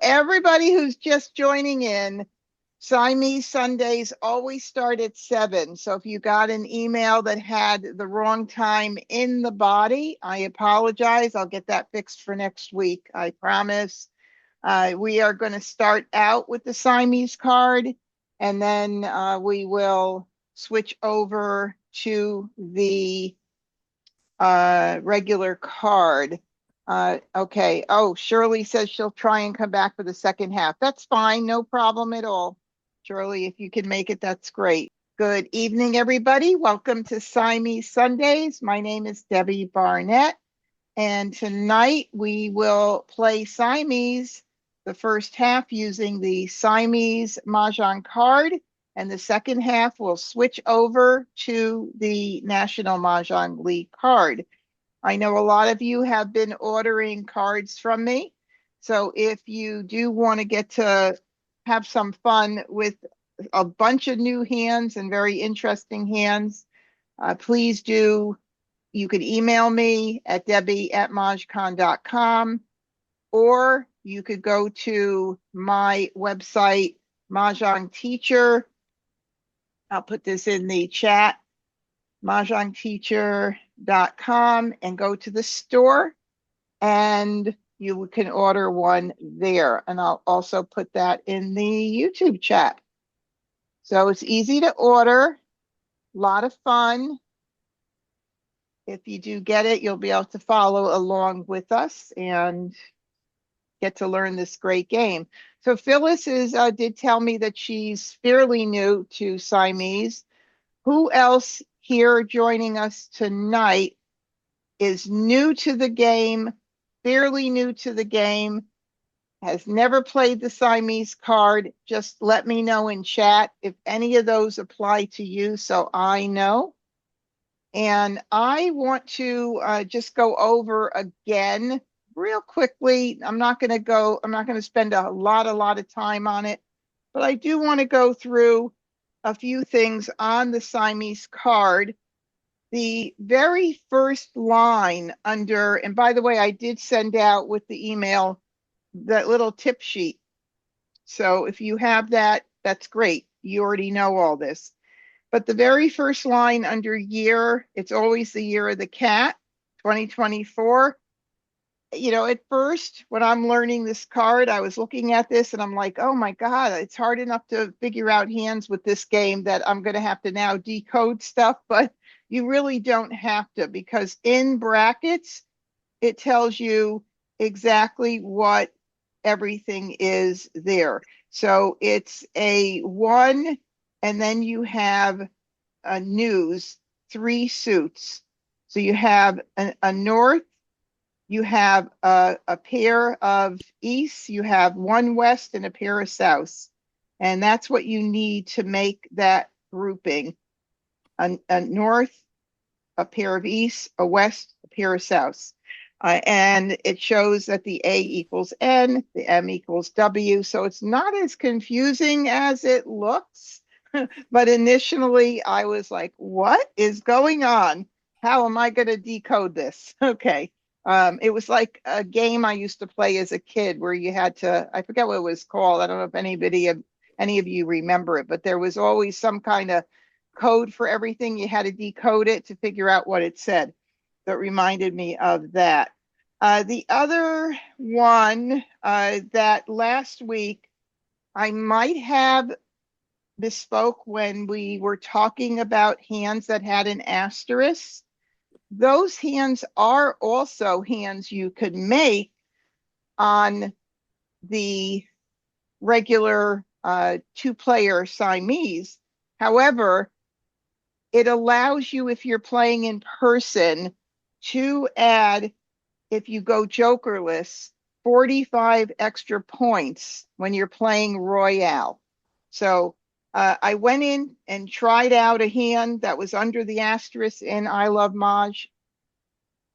everybody who's just joining in, Siamese Sundays always start at 7. So if you got an email that had the wrong time in the body, I apologize. I'll get that fixed for next week. I promise. We are going to start out with the Siamese card, and then we will switch over to the regular card. Okay. Oh, Shirley says she'll try and come back for the second half. That's fine. No problem at all. Shirley, if you can make it, that's great. Good evening, everybody. Welcome to Siamese Sundays. My name is Debbie Barnett, and tonight we will play Siamese the first half using the Siamese Mah Jongg card, and the second half will switch over to the National Mah Jongg League card. I know a lot of you have been ordering cards from me, so if you do want to get to have some fun with a bunch of new hands and very interesting hands, please do. You could email me at debbie@MahjCon.com, or you could go to my website, Mahjong Teacher. I'll put this in the chat, MahjongTeacher.com, and go to the store, and you can order one there. And I'll also put that in the YouTube chat. So it's easy to order, a lot of fun. If you do get it, you'll be able to follow along with us and get to learn this great game. So Phyllis did tell me that she's fairly new to Siamese. Who else here joining us tonight is new to the game, fairly new to the game, has never played the Siamese card? Just let me know in chat if any of those apply to you so I know. And I want to just go over again real quickly. I'm not going to spend a lot of time on it, but I do want to go through a few things on the Siamese card. The very first line under, and by the way, I did send out with the email that little tip sheet. So if you have that, that's great. You already know all this. But the very first line under year, it's always the year of the cat, 2024. You know, at first, when I'm learning this card, I was looking at this and I'm like, oh my God, it's hard enough to figure out hands with this game that I'm going to have to now decode stuff. But you really don't have to, because in brackets, it tells you exactly what everything is there. So it's a 1, and then you have a news, 3 suits. So you have a north, you have a pair of east, you have 1 west and a pair of south. And that's what you need to make that grouping. A north, a pair of east, a west, a pair of south. And it shows that the A equals N, the M equals W. So it's not as confusing as it looks. But initially I was like, what is going on? How am I going to decode this? Okay. It was like a game I used to play as a kid where you had to, I forget what it was called. I don't know if any of you remember it, but there was always some kind of code for everything. You had to decode it to figure out what it said. That reminded me of that. The other one that last week I might have misspoke when we were talking about hands that had an asterisk. Those hands are also hands you could make on the regular 2-player Siamese. However, it allows you, if you're playing in person, to add, if you go jokerless, 45 extra points when you're playing Royale. So I went in and tried out a hand that was under the asterisk in I Love Maj,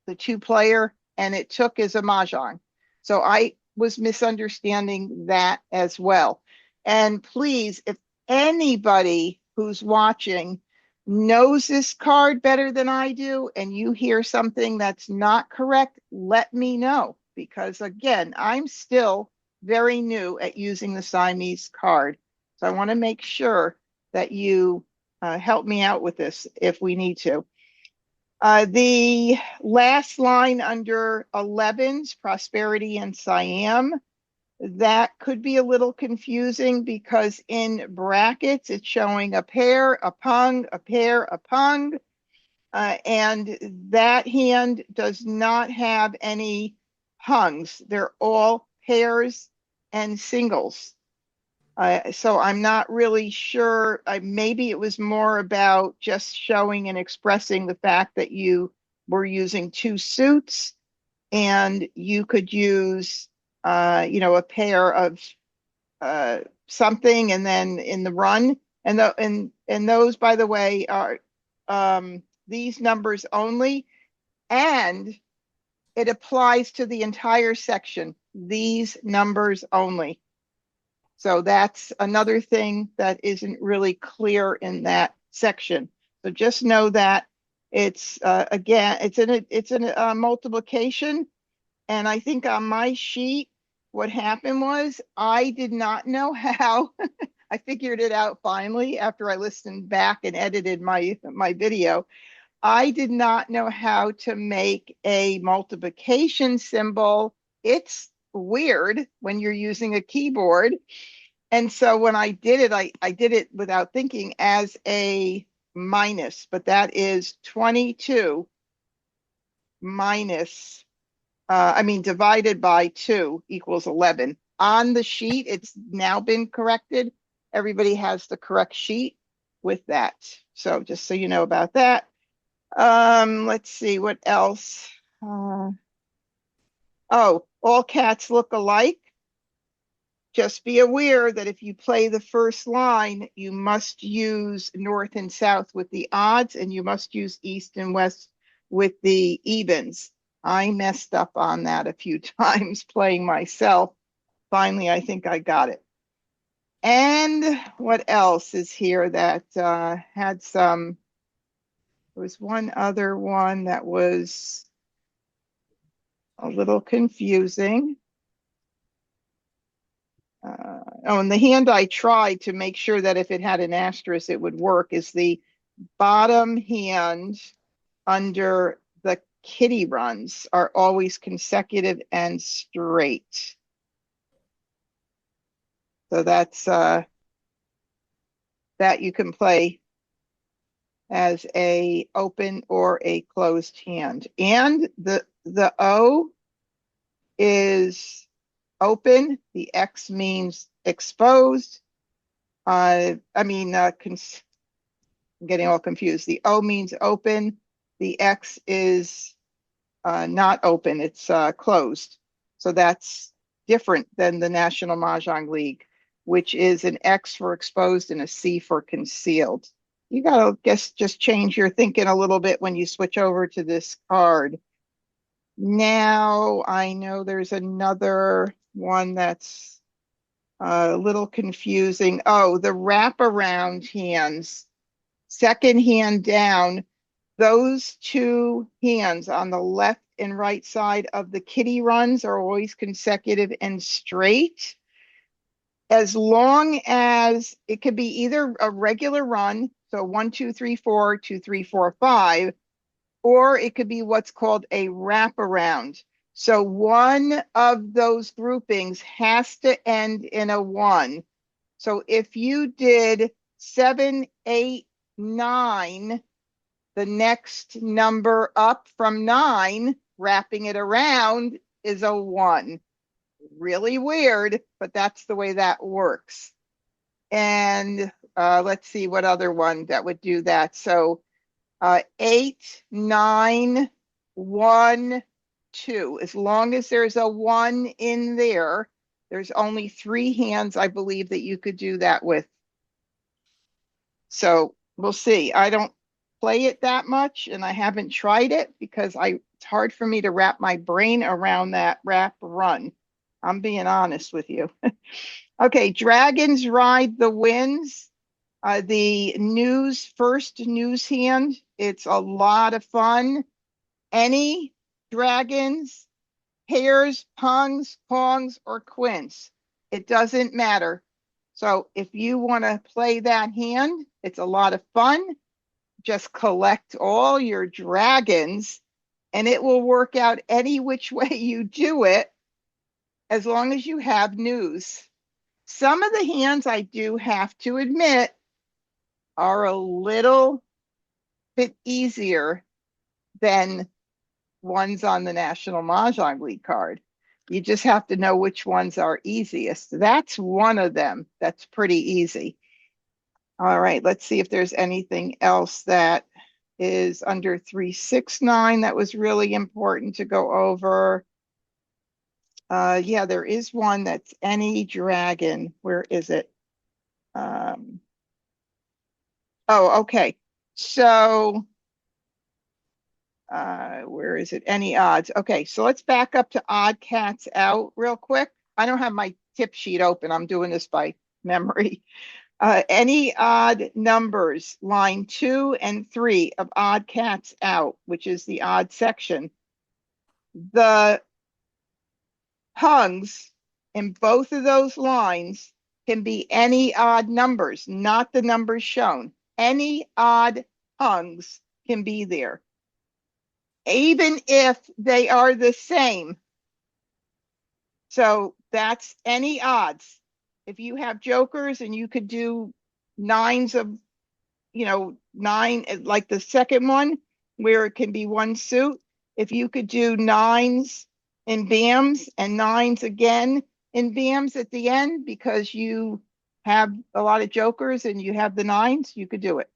the 2-player, and it took as a Mahjong. So I was misunderstanding that as well. And please, if anybody who's watching knows this card better than I do, and you hear something that's not correct, let me know. Because again, I'm still very new at using the Siamese card. So I want to make sure that you help me out with this if we need to. The last line under 11s, prosperity and Siam, that could be a little confusing because in brackets it's showing a pair, a pung, a pair, a pung, and that hand does not have any pungs. They're all pairs and singles. So I'm not really sure. Maybe it was more about just showing and expressing the fact that you were using two suits and you could use, a pair of something and then in the run. And those, by the way, are these numbers only, and it applies to the entire section, these numbers only. So that's another thing that isn't really clear in that section. So just know that it's again, it's a multiplication. And I think on my sheet, what happened was I did not know how. I figured it out finally after I listened back and edited my video. I did not know how to make a multiplication symbol. It's weird when you're using a keyboard. And so when I did it, I did it without thinking as a minus, but that is 22 minus, divided by 2 equals 11. On the sheet, it's now been corrected. Everybody has the correct sheet with that. So just so you know about that. Let's see, what else? Oh, all cats look alike. Just be aware that if you play the first line, you must use north and south with the odds, and you must use east and west with the evens. I messed up on that a few times playing myself. Finally, I think I got it. And what else is here that had some, there was one other one that was a little confusing. And the hand I tried to make sure that if it had an asterisk, it would work is the bottom hand under the kitty runs are always consecutive and straight. So that's that you can play as a open or a closed hand. And the O is open. The X means exposed. I'm getting all confused. The O means open. The X is not open. It's closed. So that's different than the National Mah Jongg League, which is an X for exposed and a C for concealed. You gotta just change your thinking a little bit when you switch over to this card. Now I know there's another one that's a little confusing. Oh, the wraparound hands, second hand down, those two hands on the left and right side of the kitty runs are always consecutive and straight. As long as it could be either a regular run, so 1, 2, 3, 4, 2, 3, 4, 5, or it could be what's called a wraparound. So one of those groupings has to end in a 1. So if you did 7, 8, 9, the next number up from 9, wrapping it around, is a 1. Really weird, but that's the way that works. And let's see what other one that would do that. So 8, 9, 1, 2. As long as there's a 1 in there, there's only 3 hands, I believe, that you could do that with. So we'll see. I don't play it that much, and I haven't tried it because it's hard for me to wrap my brain around that wrap run. I'm being honest with you. Okay, dragons ride the winds. The first news hand, it's a lot of fun. Any dragons, pairs, pungs, pongs, or quints. It doesn't matter. So if you want to play that hand, it's a lot of fun. Just collect all your dragons and it will work out any which way you do it as long as you have news. Some of the hands, I do have to admit, are a little bit easier than ones on the National Mah Jongg League card. You just have to know which ones are easiest. That's one of them. That's pretty easy. All right, let's see if there's anything else that is under 369 that was really important to go over. Yeah, there is one that's any dragon. Where is it? Oh, okay. So, where is it? Any odds? Okay, so let's back up to odd cats out real quick. I don't have my tip sheet open. I'm doing this by memory. Any odd numbers, line 2 and 3 of odd cats out, which is the odd section. The hungs in both of those lines can be any odd numbers, not the numbers shown. Any odd hungs can be there, even if they are the same. So that's any odds. If you have jokers and you could do nines of, nine, like the second one, where it can be one suit. If you could do nines in BAMs and nines again in BAMs at the end because you have a lot of jokers and you have the nines, you could do it.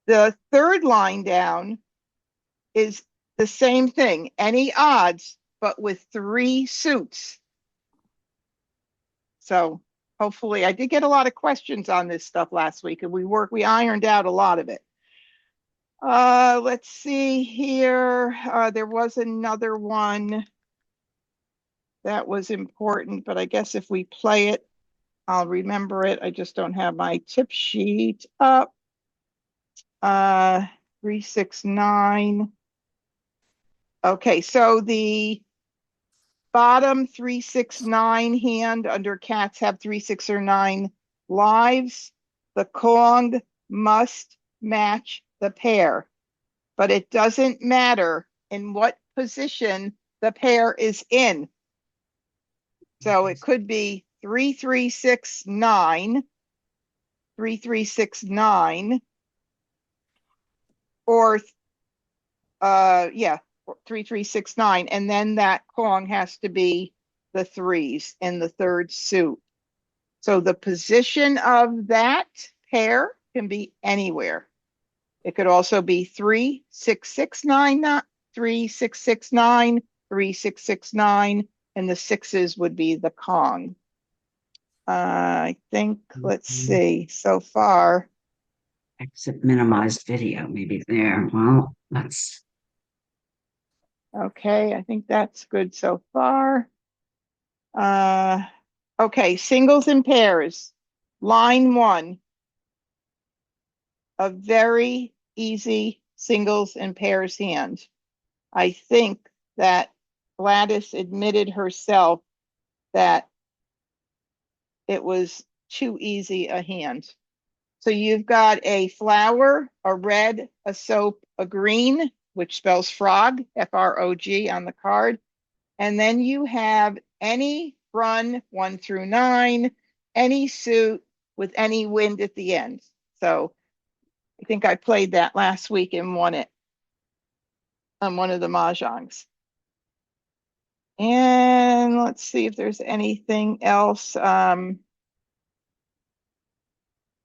The third line down is the same thing, any odds, but with 3 suits. So hopefully, I did get a lot of questions on this stuff last week, and we ironed out a lot of it. Let's see here. There was another one that was important, but I guess if we play it, I'll remember it. I just don't have my tip sheet up. 369. Okay, so the bottom 369 hand under cats have 3, 6, or 9 lives. The Kong must match the pair, but it doesn't matter in what position the pair is in. So it could be 3, 3, 6, 9, 3, 3, 6, 9, or 3, 3, 6, 9, and then that Kong has to be the 3s in the third suit. So the position of that pair can be anywhere. It could also be 3, 6, 6, 9, 3, 6, 6, 9, 3, 6, 6, 9, and the 6s would be the Kong. I think, let's see, so far. Exit minimized video, maybe there. Well, that's okay. I think that's good so far. Okay, singles and pairs. Line 1. A very easy singles and pairs hand. I think that Gladys admitted herself that it was too easy a hand. So you've got a flower, a red, a soap, a green, which spells frog, F-R-O-G on the card. And then you have any run 1 through 9, any suit with any wind at the end. So I think I played that last week and won it on one of the Mahjongs. And let's see if there's anything else.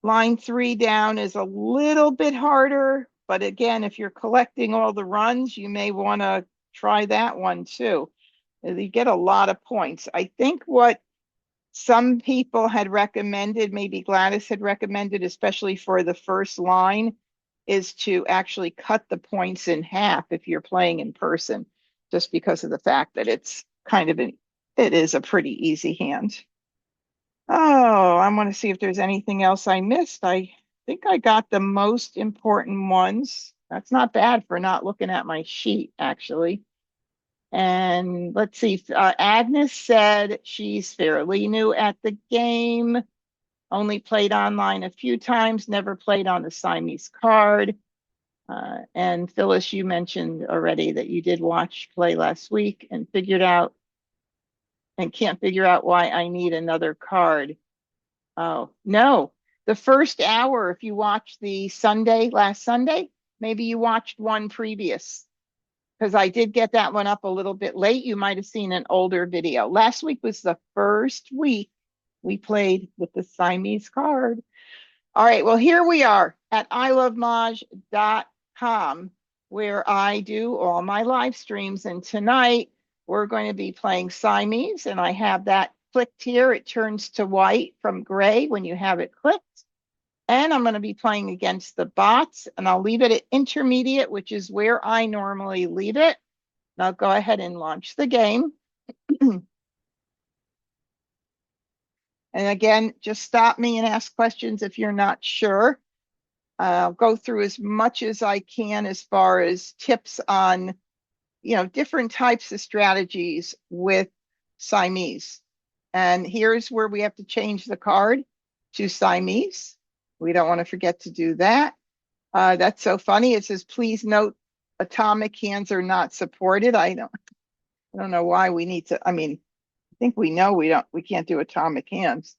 Line 3 down is a little bit harder, but again, if you're collecting all the runs, you may want to try that one too. You get a lot of points. I think what some people had recommended, maybe Gladys had recommended, especially for the first line, is to actually cut the points in half if you're playing in person, just because of the fact that it's it is a pretty easy hand. Oh, I want to see if there's anything else I missed. I think I got the most important ones. That's not bad for not looking at my sheet, actually. And let's see, Agnes said she's fairly new at the game, only played online a few times, never played on the Siamese card. And Phyllis, you mentioned already that you did watch play last week and figured out and can't figure out why I need another card. Oh, no. The first hour, if you watched the Sunday, last Sunday, maybe you watched one previous, because I did get that one up a little bit late. You might have seen an older video. Last week was the first week we played with the Siamese card. All right, well, here we are at ilovemaj.com, where I do all my live streams. And tonight we're going to be playing Siamese, and I have that clicked here. It turns to white from gray when you have it clicked. And I'm going to be playing against the bots, and I'll leave it at intermediate, which is where I normally leave it. And I'll go ahead and launch the game. And again, just stop me and ask questions if you're not sure. I'll go through as much as I can as far as tips on, different types of strategies with Siamese. And here's where we have to change the card to Siamese. We don't want to forget to do that. That's so funny. It says, please note, atomic hands are not supported. I don't know why we need to. I mean, I think we know we can't do atomic hands.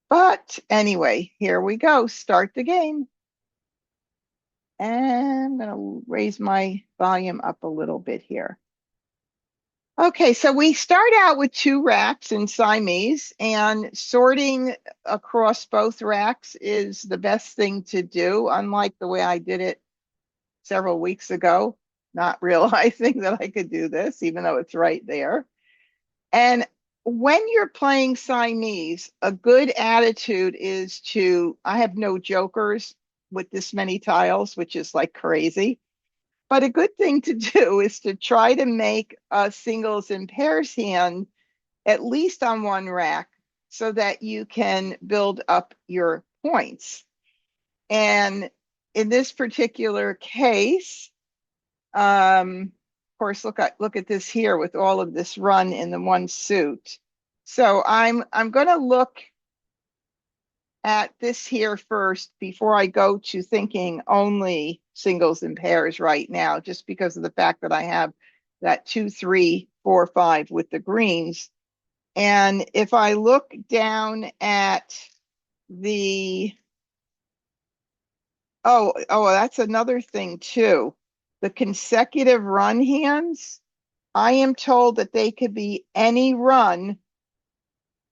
But anyway, here we go. Start the game. And I'm going to raise my volume up a little bit here. Okay, so we start out with 2 racks in Siamese, and sorting across both racks is the best thing to do, unlike the way I did it several weeks ago, not realizing that I could do this, even though it's right there. And when you're playing Siamese, a good attitude is I have no jokers with this many tiles, which is like crazy. But a good thing to do is to try to make a singles and pairs hand at least on one rack so that you can build up your points. And in this particular case, of course, look at this here with all of this run in the one suit. So I'm going to look at this here first before I go to thinking only singles and pairs right now, just because of the fact that I have that 2, 3, 4, 5 with the greens. And if I look down at the, that's another thing too. The consecutive run hands, I am told that they could be any run.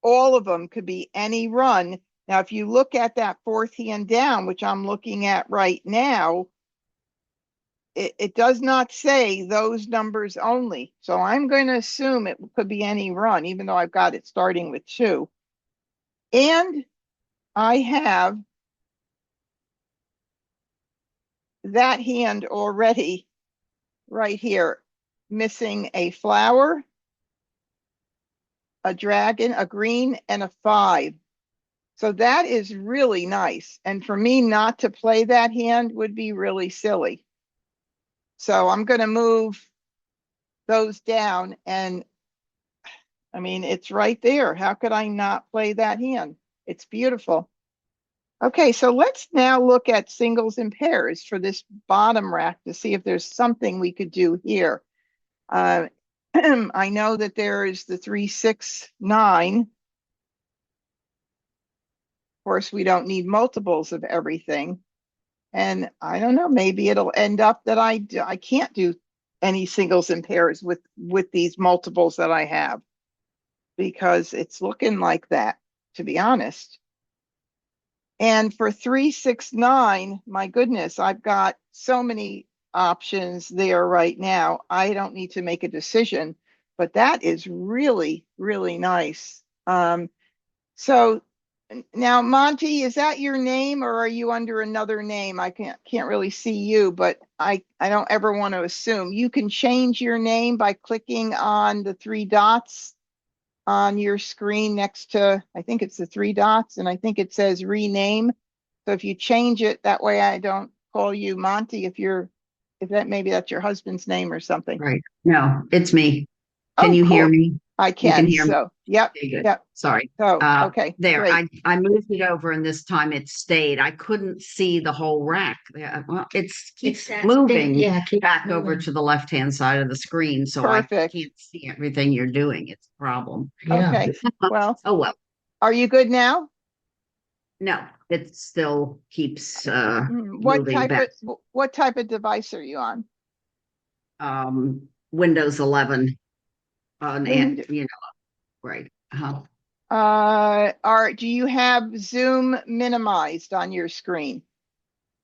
All of them could be any run. Now, if you look at that 4th hand down, which I'm looking at right now, it does not say those numbers only. So I'm going to assume it could be any run, even though I've got it starting with 2. And I have that hand already right here, missing a flower, a dragon, a green, and a 5. So that is really nice. And for me not to play that hand would be really silly. So I'm going to move those down. And I mean, it's right there. How could I not play that hand? It's beautiful. Okay, so let's now look at singles and pairs for this bottom rack to see if there's something we could do here. I know that there is the 3, 6, 9. Of course, we don't need multiples of everything. And I don't know, maybe it'll end up that I can't do any singles and pairs with these multiples that I have, because it's looking like that, to be honest. And for 3, 6, 9, my goodness, I've got so many options there right now. I don't need to make a decision, but that is really, really nice. So now, Monty, is that your name or are you under another name? I can't really see you, but I don't ever want to assume. You can change your name by clicking on the 3 dots on your screen next to, I think it's the 3 dots, and I think it says rename. So if you change it, that way I don't call you Monty if Is that maybe that's your husband's name or something? Right. No, it's me. Can Oh, you hear cool. me? I You can can. hear me? So, yep, Okay, good. yep. Sorry. So, okay, There, great. I moved it over and this time it stayed. I couldn't see the whole rack. Yeah, well, it's moving back over to the left-hand side of the screen, so I Perfect. can't see everything you're doing. It's a problem. Okay. Well, Oh, well. are you good now? No, it still keeps What moving back. what type of device are you on? Windows 11 Wind. you know, right. Do you have Zoom minimized on your screen?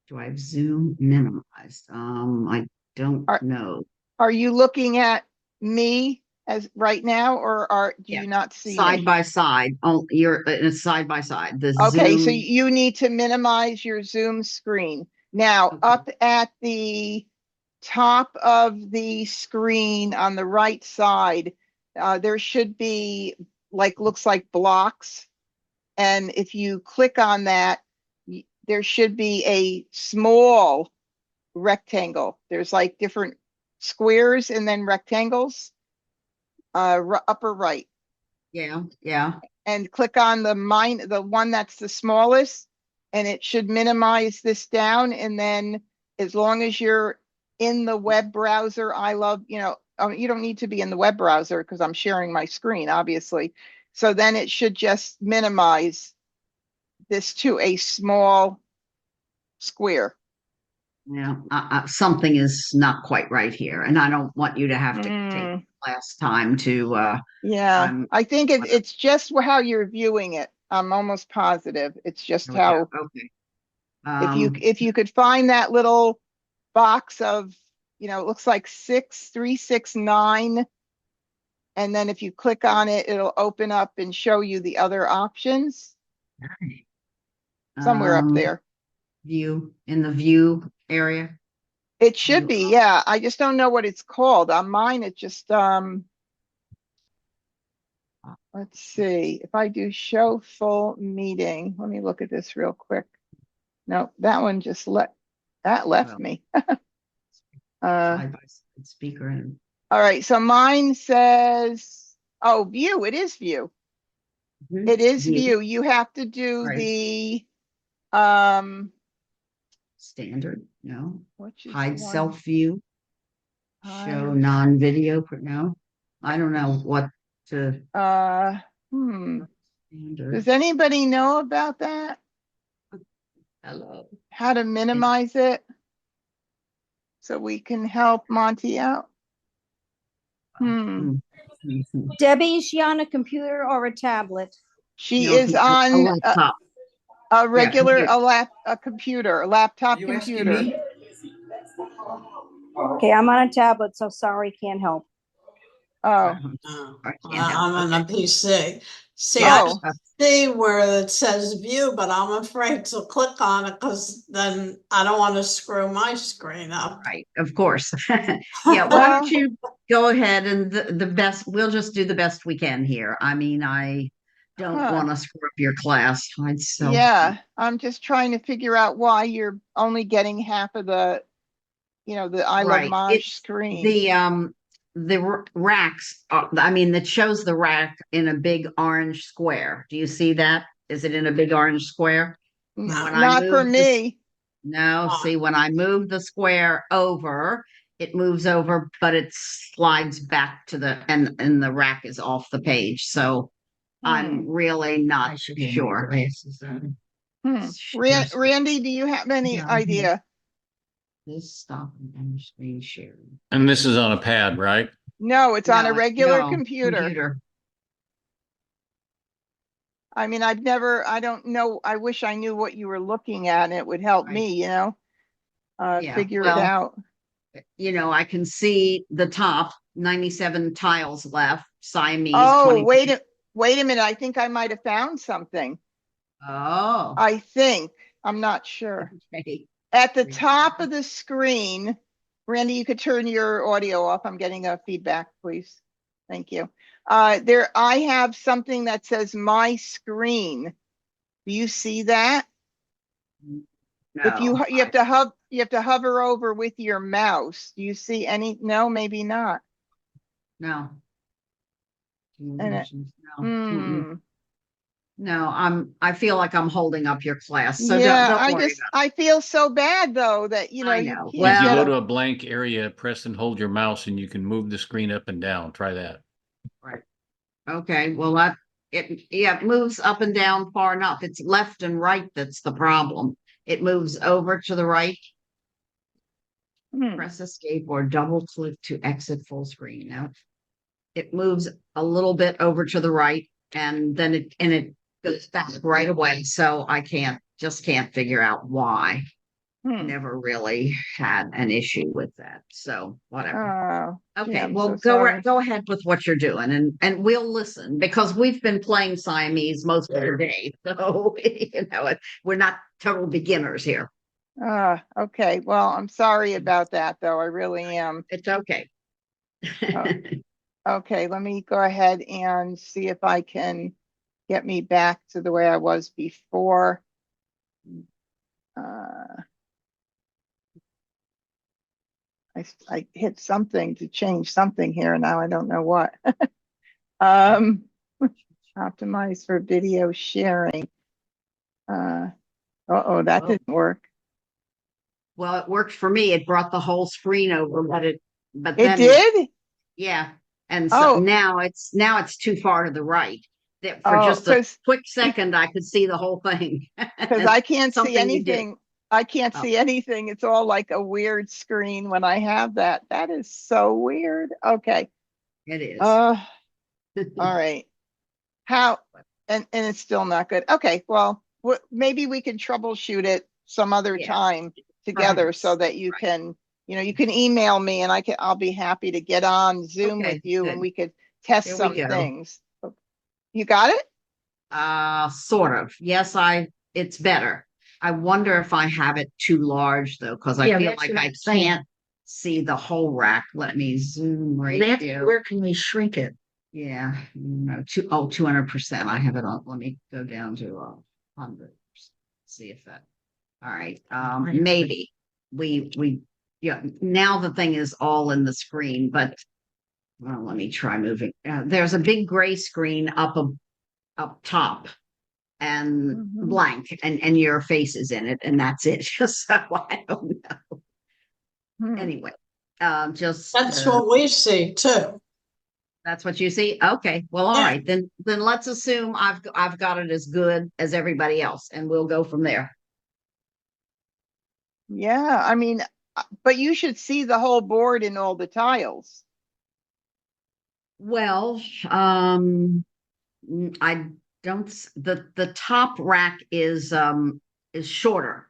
Do I have Zoom minimized? I don't Are know. are you looking at me as right now, or do Yeah, you not see side me? by side. Oh, you're it's side by side. The Okay, so Zoom. you need to minimize your Zoom screen. Now, Okay. up at the top of the screen on the right side, there should be looks like blocks. And if you click on that, there should be a small rectangle. There's like different squares and then rectangles, upper right. Yeah, yeah. And click on the one that's the smallest, and it should minimize this down. And then as long as you're in the web browser, you don't need to be in the web browser because I'm sharing my screen, obviously. So then it should just minimize this to a small square. Yeah, something is not quite right here, and I don't want you to have to take Mm, last time to. yeah, I'm. I think it's just how you're viewing it. I'm almost positive. It's just Yeah, how okay. if you could find that little box of, it looks like 6369. And then if you click on it, it'll open up and show you the other options somewhere up Um, there. view in the view area. It should View. be, yeah. I just don't know what it's called. On mine, it just, let's see. If I do show full meeting, let me look at this real quick. No, that one just left Well, me. side by side speaker and All right, so mine says, oh, view. It is view. It is view. view. You have to do Right. the um Standard. No. which is the Hide one self view. Show hide non-video. No, I don't know what to. uh hmm. Standard. Does anybody know about that? Hello. How to minimize it so we can help Monty out? Hmm. Debbie, is she on a computer or a tablet? She No, is a on laptop. a Yeah, regular computer. a computer, a laptop You asking computer. me? Okay, I'm on a tablet, so sorry, can't help. Oh, I can't help. I'm on a PC. See, Yeah. I oh, see where it says view, but I'm afraid to click on it because then I don't want to screw my screen up. Right, of course. Yeah, why don't well, you go ahead and the best, we'll just do the best we can here. I mean, I don't huh. want to screw up your class. I'd so Yeah, I'm just trying to figure out why you're only getting half of the I Love right. Maj It's screen. the racks. I mean, that shows the rack in a big orange square. Do you see that? Is it in a big orange square? When I Not for move this, me. no, see, when I move the square over, it moves over, but it slides back to and the rack is off the page. So Hmm. I'm really not sure. Randy, do you have any idea? This stop and screen sharing. And this is on a pad, right? No, it's on a regular No, computer. I mean, I don't know. I wish I knew what you were looking at and it would help Right. me, Yeah, figure it well, out. I can see the top 97 tiles left, Siamese Oh, 22. wait a minute. I think I might have found something. Oh, I think. I'm not sure. okay. At the top of the screen, Randy, you could turn your audio off. I'm getting a feedback, please. Thank you. I have something that says my screen. Do you see that? If you No, have to you have to hover over with your mouse. Do you see any? No, maybe not. No. And it- No. Mm-mm. Hmm. No, I feel like I'm holding up your class. So Yeah, don't worry about I feel so bad though that, it. I you know. can't If you get go Well, to a blank area, press and hold your mouse and you can move the screen up and down. Try that. right. Okay. Well, it moves up and down far enough. It's left and right that's the problem. It moves over to the right. Hmm. Press escape or double click to exit full screen. Now it moves a little bit over to the right and then it goes back right away. So I can't figure out why. Hmm. Never really had an issue with that. So whatever. Oh, gee, Okay, I'm well so sorry. go ahead with what you're doing and we'll listen because we've been playing Siamese most of the day. So we're not total beginners here. Okay. Well, I'm sorry about that though. I really am. It's okay. Oh, okay, let me go ahead and see if I can get me back to the way I was before. I hit something to change something here. Now I don't know what. Um, optimize for video sharing. Oh, that Well, didn't work. well, it worked for me. It brought the whole screen over, but It then did? yeah. And so Oh, now it's too far to the right. That for oh, just a quick second I could see the whole thing. because I can't see Something you did. anything. I can't Oh, see anything. It's all like a weird screen when I have that. That is so weird. Okay. it is. Uh, all right. How, and it's still not good. Okay, well, maybe we can troubleshoot it some other Yeah, time together so perhaps. that you can, you can email me and I'll be happy to get on Zoom with Okay, you and good. we could test Here we some go. things. You got it? Sort of. Yes, it's better. I wonder if I have it too large though, because I Yeah, feel that's like what I I'm saying. can't see the whole rack. Let me zoom right That's here. where can we shrink it? Yeah, no, 200%. I have it on. Let me go down to 100. See if that. All right. Maybe yeah. Now the thing is all in the screen, but well, let me try moving. There's a big gray screen up top and Mhm. blank, and your face is in it, and that's it. So I don't know. Hmm. Anyway, just That's what we see too. that's what you see. Okay, well, all Yeah. right, then let's assume I've got it as good as everybody else, and we'll go from there. Yeah, I mean, but you should see the whole board and all the tiles. Well, I don't. The top rack is shorter.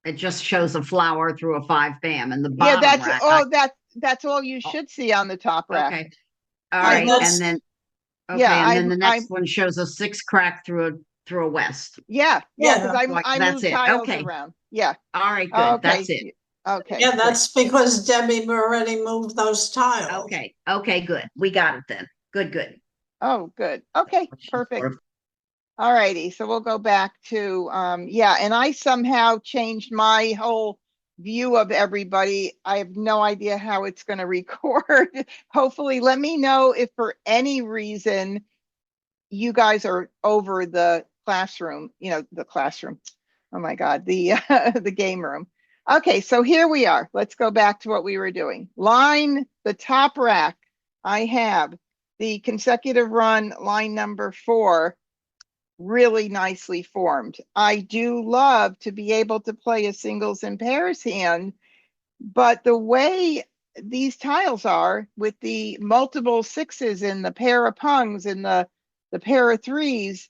It just shows a flower through a 5 bam, and the Yeah, bottom rack. that's all you should see on the top rack. Okay, all I right, looked, and then yeah, okay, and then the I next one shows a 6 crack through a west. yeah, because Yeah. I That's moved it. tiles Okay, around. Yeah. all right, good. That's it. Okay. Okay, Yeah, good. that's because Debbie already moved those tiles. Okay, good. We got it then. Good. Oh, good. Okay, perfect. All righty. So we'll go back to, yeah, and I somehow changed my whole view of everybody. I have no idea how it's going to record. Hopefully, let me know if for any reason you guys are over the classroom, the classroom. Oh my God, the the game room. Okay, so here we are. Let's go back to what we were doing. The top rack, I have the consecutive run line number 4 really nicely formed. I do love to be able to play a singles and pairs hand, but the way these tiles are with the multiple 6s and the pair of pungs and the pair of 3s,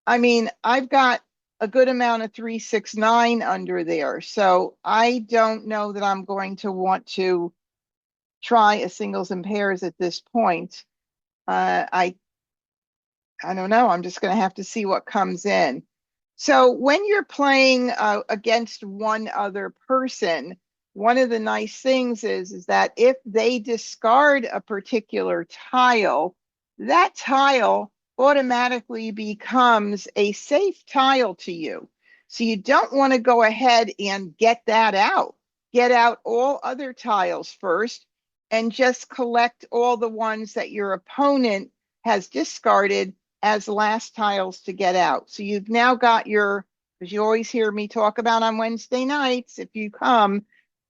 I mean, I've got a good amount of 3, 6, 9 under there. So I don't know that I'm going to want to try a singles and pairs at this point. I don't know. I'm just going to have to see what comes in. So when you're playing against one other person, one of the nice things is that if they discard a particular tile, that tile automatically becomes a safe tile to you. So you don't want to go ahead and get that out get out all other tiles first and just collect all the ones that your opponent has discarded as last tiles to get out. So you've now got your, because you always hear me talk about on Wednesday nights, if you come,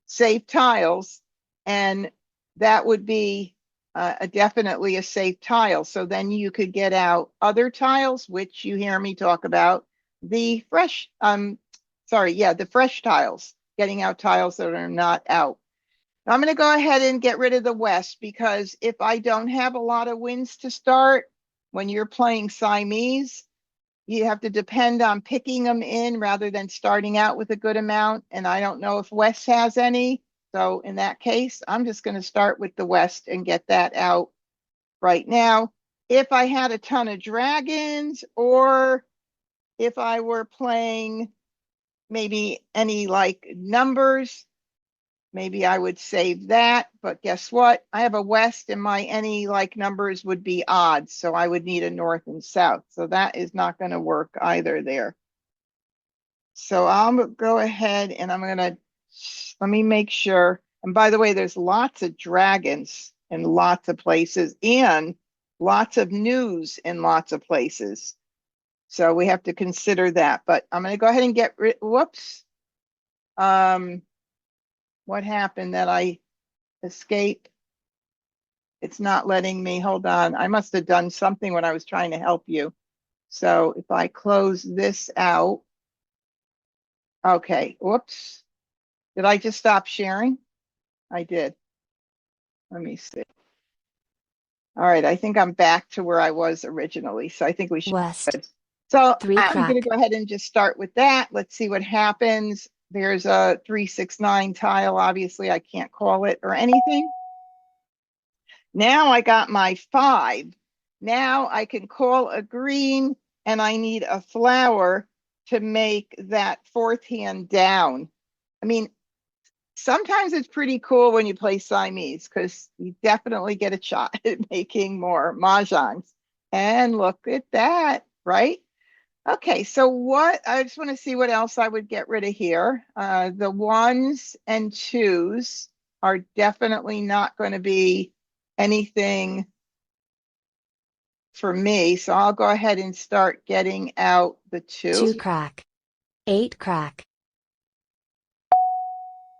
save tiles, and that would be definitely a safe tile. So then you could get out other tiles, which you hear me talk about, the fresh, the fresh tiles, getting out tiles that are not out. I'm going to go ahead and get rid of the West, because if I don't have a lot of wins to start, when you're playing Siamese, you have to depend on picking them in rather than starting out with a good amount. And I don't know if West has any. So in that case, I'm just going to start with the West and get that out right now. If I had a ton of dragons, or if I were playing maybe any like numbers, maybe I would save that. But guess what? I have a West, and my any like numbers would be odds. So I would need a North and South. So that is not going to work either there. So I'll go ahead and I'm going to, let me make sure. And by the way, there's lots of dragons in lots of places and lots of news in lots of places. So we have to consider that. But I'm going to go ahead and get rid, whoops. What happened that I escaped? It's not letting me, hold on. I must have done something when I was trying to help you. So if I close this out, okay, whoops. Did I just stop sharing? I did. Let me see. All right, I think I'm back to where I was originally. So I think we should. West. So 3 I'm going to crack. go ahead and just start with that. Let's see what happens. There's a 369 tile. Obviously, I can't call it or anything. Now I got my 5. Now I can call a green, and I need a flower to make that 4th hand down. I mean, sometimes it's pretty cool when you play Siamese, because you definitely get a shot at making more mahjongs. And look at that, right? Okay, so what, I just want to see what else I would get rid of here. The 1s and 2s are definitely not going to be anything for me. So I'll go ahead and start getting out the 2. 2 crack. 8 crack.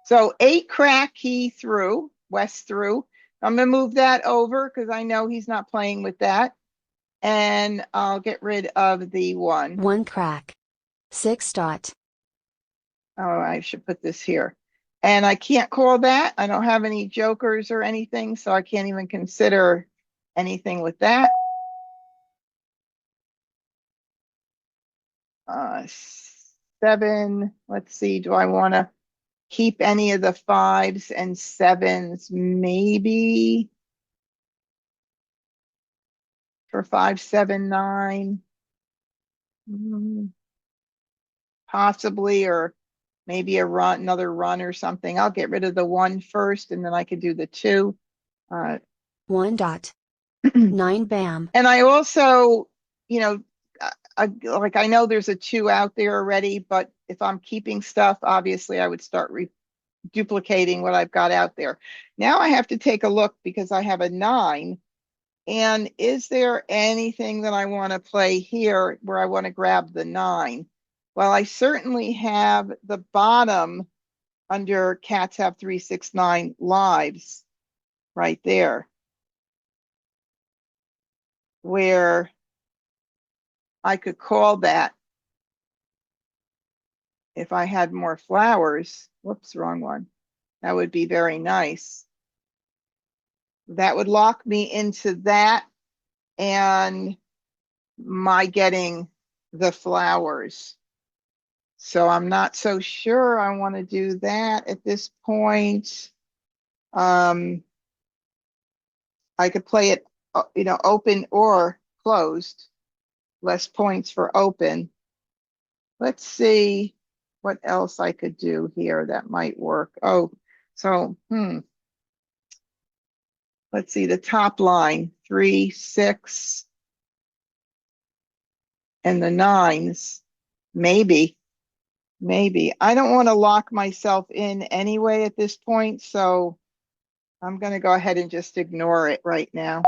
So 8 crack, he threw, West threw. I'm going to move that over because I know he's not playing with that. And I'll get rid of the 1. 1 crack. 6 dot. Oh, I should put this here. And I can't call that. I don't have any jokers or anything, so I can't even consider anything with that. 7, let's see, do I want to keep any of the 5s and 7s? Maybe for 5, 7, 9. Possibly, or maybe a run, another run or something. I'll get rid of the 1 first, and then I could do the 2. 1 dot. 9 bam. And I also, you know, I know there's a 2 out there already, but if I'm keeping stuff, obviously I would start duplicating what I've got out there. Now I have to take a look because I have a 9. And is there anything that I want to play here where I want to grab the 9? Well, I certainly have the bottom under cats have 369 lives right there, where I could call that if I had more flowers. Whoops, wrong one. That would be very nice. That would lock me into that and my getting the flowers. So I'm not so sure I want to do that at this point. I could play it, open or closed. Less points for open. Let's see what else I could do here that might work. Oh, so, let's see the top line, 3, 6, and the 9s, maybe. maybe. I don't want to lock myself in anyway at this point, so I'm going to go ahead and just ignore it right now.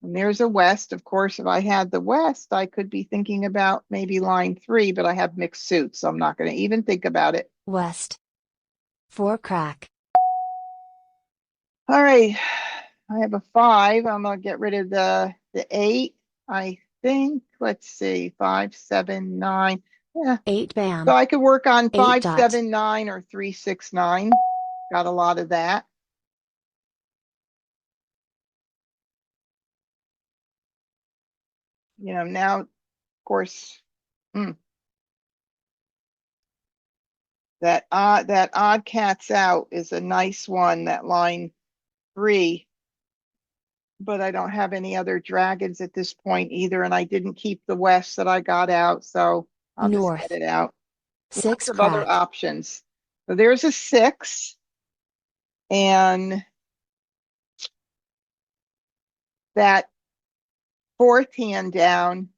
And there's a west. Of course, if I had the west, I could be thinking about maybe line 3, but I have mixed suits, so I'm not going to even think about it. West. 4 crack. All right, I have a 5. I'm going to get rid of the 8, I think. Let's see, 5, 7, 9. Yeah, 8 bam. so I could work on 8 5, dot. 7, 9 or 3, 6, 9. Got a lot of that. You know, now, of course, that odd cats out is a nice one, that line 3. But I don't have any other dragons at this point either, and I didn't keep the west that I got out, so I'll just North. get it out. 6 Lots of other crack. options. So there's a 6, and that 4th hand down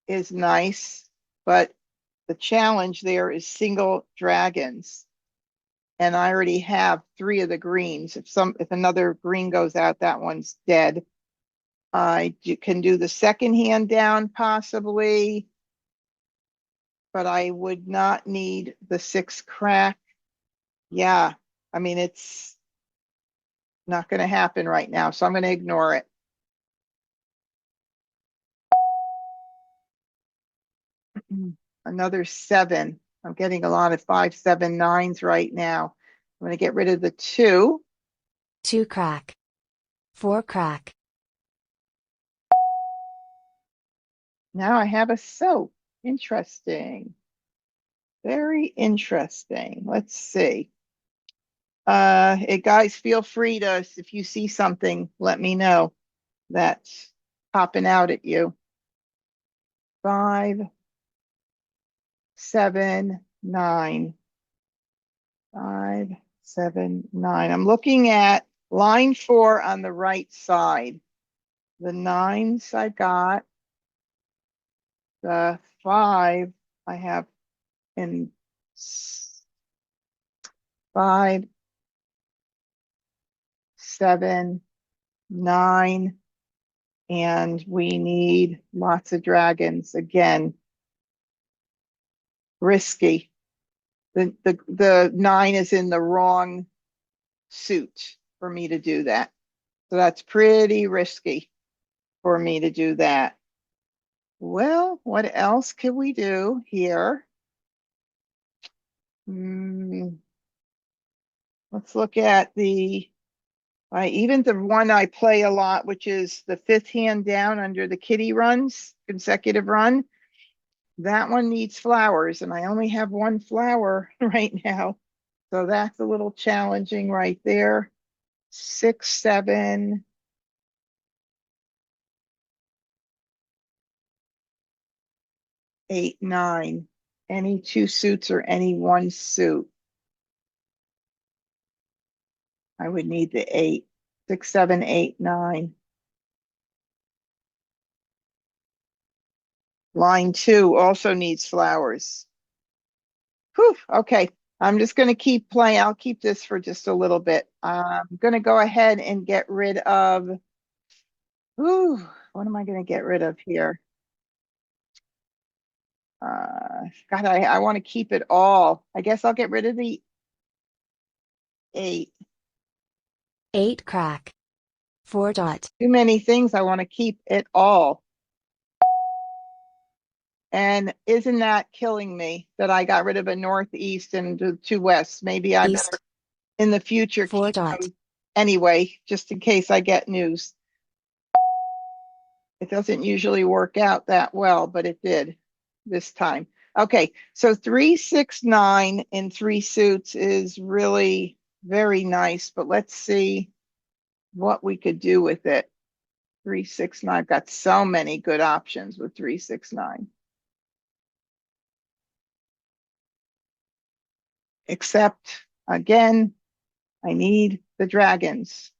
is nice, but the challenge there is single dragons. And I already have 3 of the greens. If another green goes out, that one's dead. I can do the 2nd hand down possibly, but I would not need the 6 crack. Yeah, I mean, it's not going to happen right now, so I'm going to ignore it. Another 7. I'm getting a lot of 5, 7, 9s right now. I'm going to get rid of the 2. 2 crack. 4 crack. Now I have a soap. Interesting. Very interesting. Let's see. Guys, feel free to, if you see something, let me know that's popping out at you. 5, 7, 9. 5, 7, 9. I'm looking at line 4 on the right side. The 9s I got. The 5 I have in 5, 7, 9, and we need lots of dragons. Again, risky. The 9 is in the wrong suit for me to do that. So that's pretty risky for me to do that. Well, what else can we do here? Let's look at even the one I play a lot, which is the 5th hand down under the kitty runs, consecutive run. That one needs flowers, and I only have 1 flower right now. So that's a little challenging right there. 6, 7. 8, 9. Any 2 suits or any 1 suit. I would need the 8. 6, 7, 8, 9. Line 2 also needs flowers. Whew, okay, I'm just going to keep playing. I'll keep this for just a little bit. I'm going to go ahead and get rid of, what am I going to get rid of here? God, I want to keep it all. I guess I'll get rid of the 8. 8 crack. 4 dot. Too many things. I want to keep it all. And isn't that killing me that I got rid of a northeast and the 2 wests? Maybe I East. better in the future 4 keep dot. them anyway, just in case I get news. It doesn't usually work out that well, but it did this time. Okay, so 3, 6, 9 in 3 suits is really very nice, but let's see what we could do with it. 3, 6, 9. I've got so many good options with 3, 6, 9. Except, again, I need the dragons.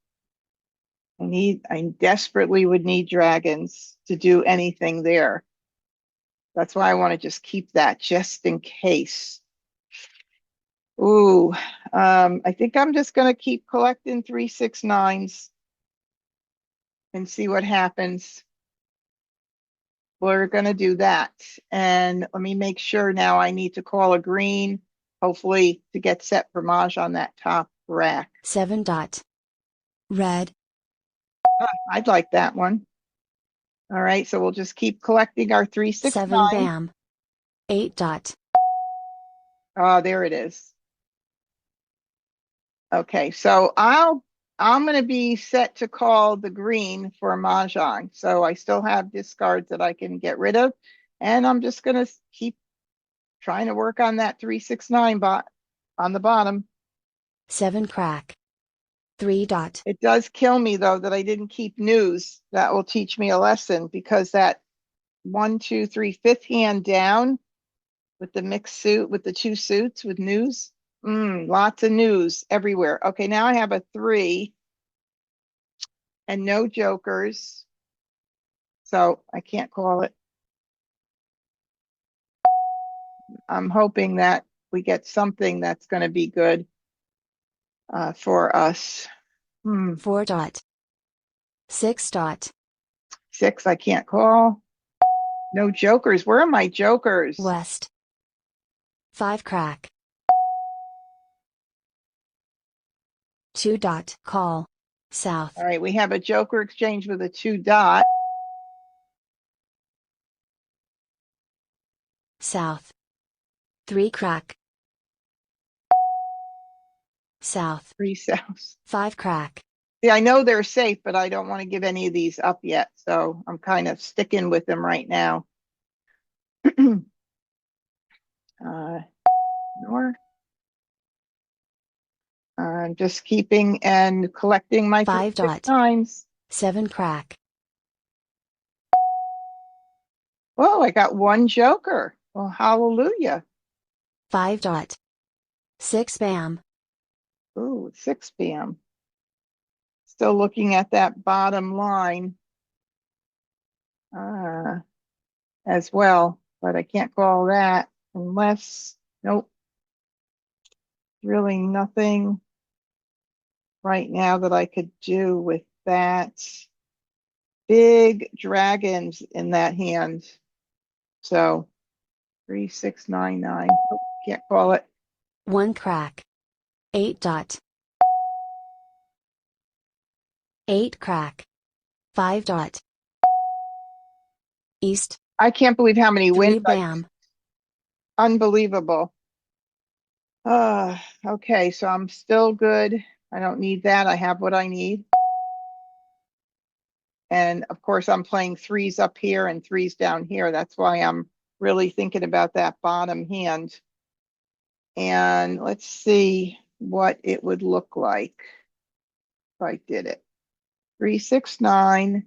I desperately would need dragons to do anything there. That's why I want to just keep that just in case. Ooh, I think I'm just gonna keep collecting 369s and see what happens. We're gonna do that. And let me make sure now I need to call a green, hopefully to get set for Maj on that top rack. 7 dot. Red. I'd like that one. All right, so we'll just keep collecting our 7 369. bam. 8 dot. Oh, there it is. Okay, so I'm gonna be set to call the green for Mah Jongg. So I still have discards that I can get rid of. And I'm just gonna keep trying to work on that 369 bot on the bottom. 7 crack. 3 dot. It does kill me though that I didn't keep news. That will teach me a lesson because that 1, 2, 3, fifth hand down with the mixed suit with the two suits with news. Lots of news everywhere. Okay, now I have a 3 and no jokers. So I can't call it. I'm hoping that we get something that's going to be good for us. 4 dot. 6 dot. 6, I can't call. No jokers. Where are my jokers? West. 5 crack. 2 dot. Call. South. All right, we have a joker exchange with a 2 dot. South. 3 crack. South. 3 south. 5 crack. See, I know they're safe, but I don't want to give any of these up yet. So I'm kind of sticking with them right now. North. I'm just keeping and collecting my 5 dot. 369s. 7 crack. Whoa, I got 1 joker. Well, hallelujah. 5 dot. 6 bam. Ooh, 6 p.m. Still looking at that bottom line as well, but I can't call that unless, nope, really nothing right now that I could do with that. Big dragons in that hand. So 3699. Nope, can't call it. 1 crack. 8 dot. 8 crack. 5 dot. East. I can't believe how many 3 wins. bam. Unbelievable. Okay, so I'm still good. I don't need that. I have what I need. And of course, I'm playing 3s up here and 3s down here. That's why I'm really thinking about that bottom hand. And let's see what it would look like if I did it. 369.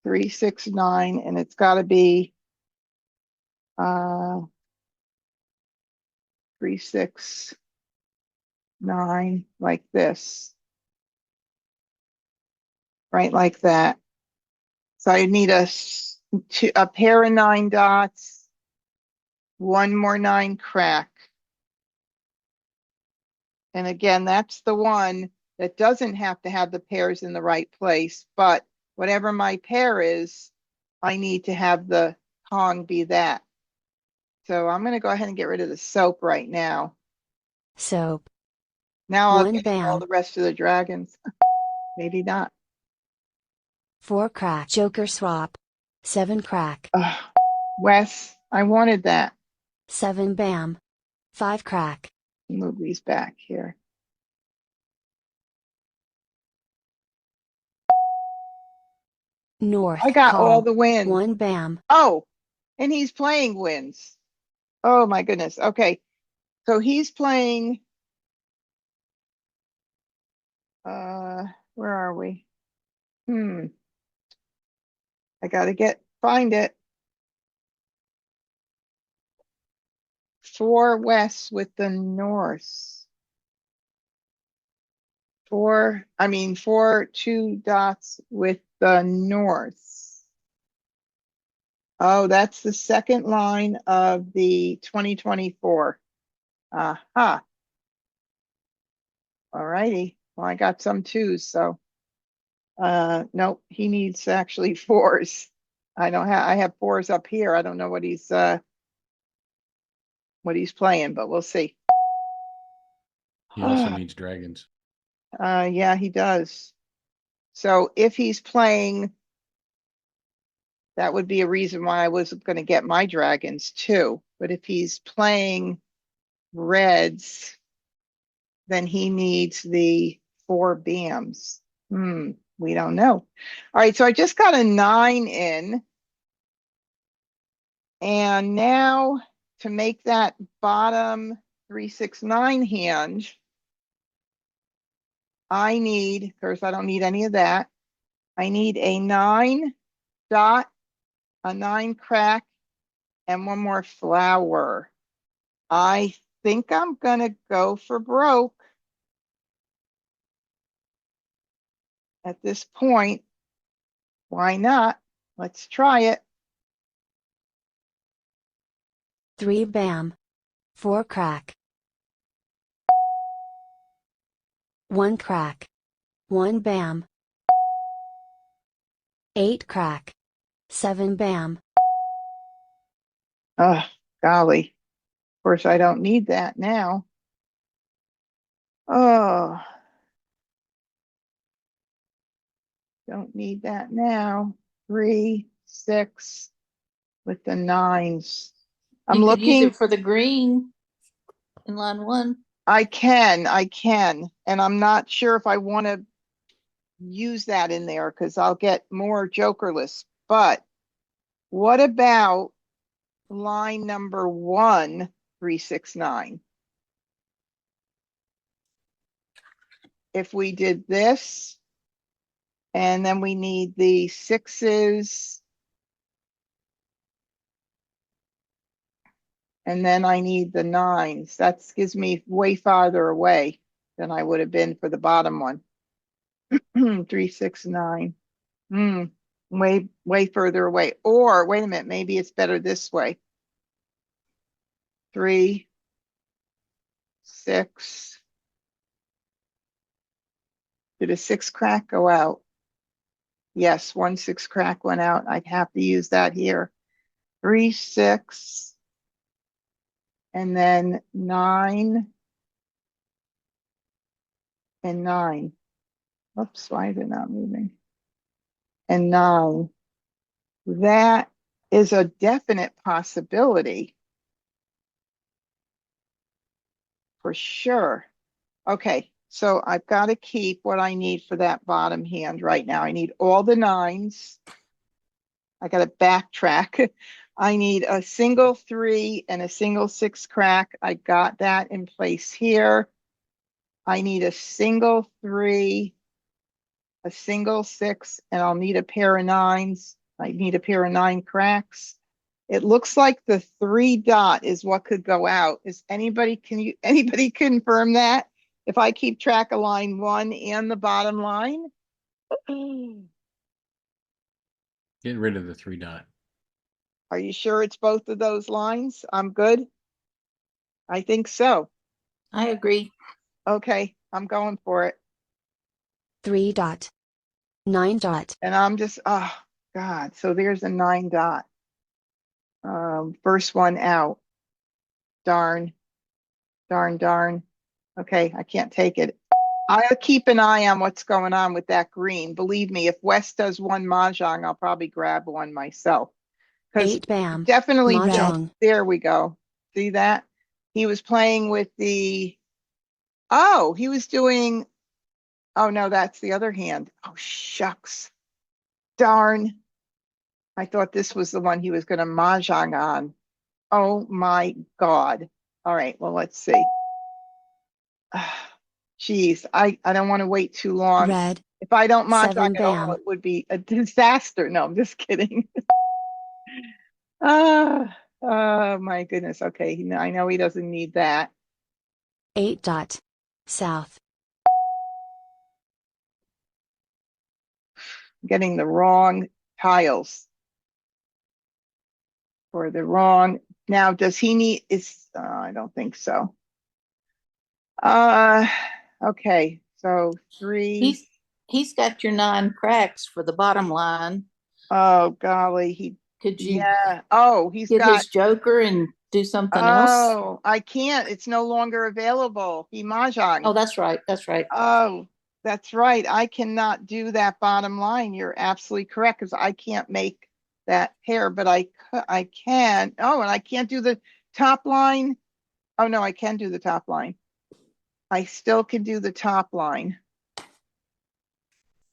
369, and it's got to be 369 like this, right, like that. So I need a pair of 9 dots, 1 more 9 crack, and again, that's the one that doesn't have to have the pairs in the right place, but whatever my pair is, I need to have the Kong be that. So I'm going to go ahead and get rid of the soap right now. Soap. Now I'll 1 get all bam. the rest of the dragons. Maybe not. 4 crack. Joker swap. 7 crack. Wes, I wanted that. 7 bam. 5 crack. Move these back here. North. I got call. all the wins. 1 bam. Oh, and he's playing wins. Oh my goodness. Okay. So he's playing, where are we? I gotta find it. 4 west with the north. 4 2 dots with the north. Oh, that's the second line of the 2024. Aha. All righty. Well, I got some twos, so nope, he needs actually fours. I have fours up here. I don't know what he's playing, but we'll see. He also needs dragons. Yeah, he does. So if he's playing, that would be a reason why I was going to get my dragons too. But if he's playing reds, then he needs the 4 BAMs. We don't know. All right, so I just got a 9 in. And now to make that bottom 3, 6, 9 hand, I need, of course, I don't need any of that. I need a 9 dot, a 9 crack, and one more flower. I think I'm gonna go for broke at this point. Why not? Let's try it. 3 BAM. 4 crack. 1 crack. 1 BAM. 8 crack. 7 BAM. Oh, golly. Of course, I don't need that now. Oh, don't need that now. 3, 6 with the 9s. I'm You could use looking. it for the green in line 1. I can, and I'm not sure if I want to use that in there because I'll get more jokerless. But what about line number 1, 3, 6, 9? If we did this, and then we need the 6s, and then I need the 9s. That gives me way farther away than I would have been for the bottom one. 3, 6, 9. Way further away. Or wait a minute, maybe it's better this way. 3, 6. Did a 6 crack go out? Yes, 1 6 crack went out. I'd have to use that here. 3, 6. And then 9 and 9. Oops, why is it not moving? And 9. That is a definite possibility. For sure. Okay, so I've got to keep what I need for that bottom hand right now. I need all the 9s. I got to backtrack. I need a single 3 and a single 6 crack. I got that in place here. I need a single 3, a single 6, and I'll need a pair of 9s. I need a pair of 9 cracks. It looks like the 3 dot is what could go out. Anybody confirm that? If I keep track of line 1 and the bottom line? Get rid of the 3 dot. Are you sure it's both of those lines? I'm good. I think so. I agree. Okay, I'm going for it. 3 dot. 9 dot. And I'm just, oh God. So there's a 9 dot. First one out. Darn. Okay, I can't take it. I'll keep an eye on what's going on with that green. Believe me, if Wes does one Mah Jongg, I'll probably grab one myself. 8 BAM. Definitely, Mah Jongg. there we go. See that? He was playing with the, oh, he was doing, oh no, that's the other hand. Oh, shucks. Darn. I thought this was the one he was going to Mah Jongg on. Oh my God. All right, well, let's see. Geez, I don't want to wait too long. Red. If I don't Mah 7 Jongg at all, BAM. it would be a disaster. No, I'm just kidding. Oh my goodness. Okay, I know he doesn't need that. 8 dot. South. getting the wrong tiles. Or the wrong, now does he need, I don't think so. Okay, so 3. He's got your 9 cracks for the bottom line. Oh golly, Could you yeah. Oh, he's get got, his joker and do something else? oh, I can't. It's no longer available. He mahjong. Oh, that's right. That's right. Oh, that's right. I cannot do that bottom line. You're absolutely correct because I can't make that pair, but I can. Oh, and I can't do the top line. Oh no, I can do the top line. I still can do the top line.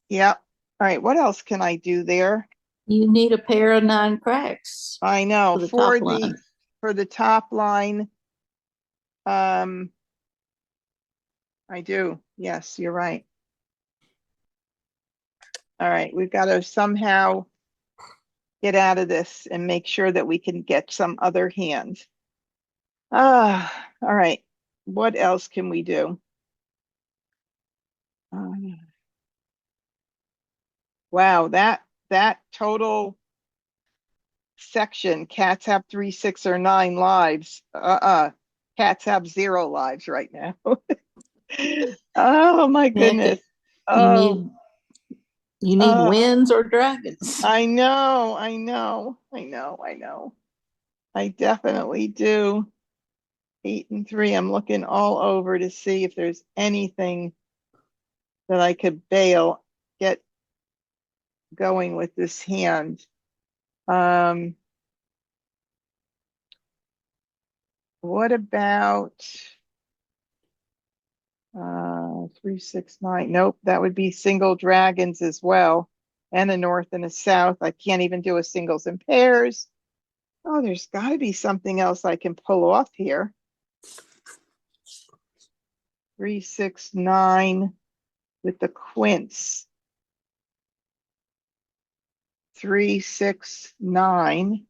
Yep. All right. What else can I do there? You need a pair of 9 cracks I know for the for top line. for the top line. I do. Yes, you're right. All right. We've got to somehow get out of this and make sure that we can get some other hand. All right. What else can we do? Wow, that total section, cats have 3, 6, or 9 lives. Cats have 0 lives right now. Oh my goodness. You Oh, need winds or dragons. I know. I definitely do. 8 and 3. I'm looking all over to see if there's anything that I could get going with this hand. What about 3, 6, 9? Nope, that would be single dragons as well, and a north and a south. I can't even do a singles and pairs. Oh, there's got to be something else I can pull off here. 3, 6, 9 with the quince. 3, 6, 9.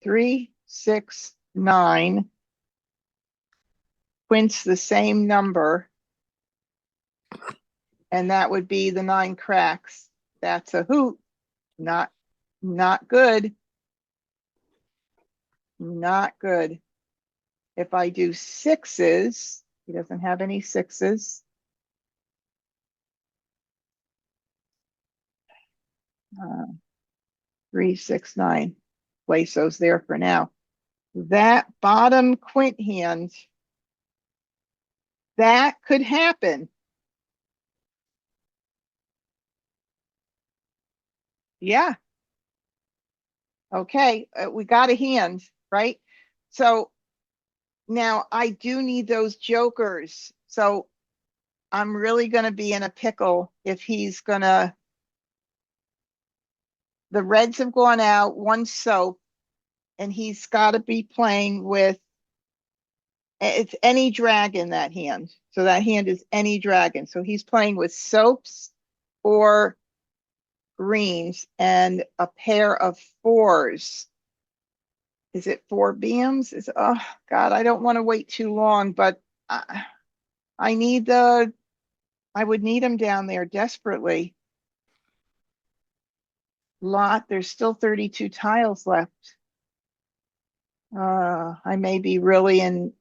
3, 6, 9. Quince the same number. And that would be the 9 cracks. That's a hoot. Not good. Not good. If I do 6s, he doesn't have any 6s. 3, 6, 9. Place those there for now. That bottom quint hand, that could happen. Yeah. Okay, we got a hand, right? So now I do need those jokers. So I'm really going to be in a pickle if he's going to. The reds have gone out, 1 soap, and he's got to be playing with, it's any dragon, that hand. So that hand is any dragon. So he's playing with soaps or greens and a pair of 4s. Is it 4 beams? Oh God, I don't want to wait too long, but I would need him down there desperately. There's still 32 tiles left. I may be really in,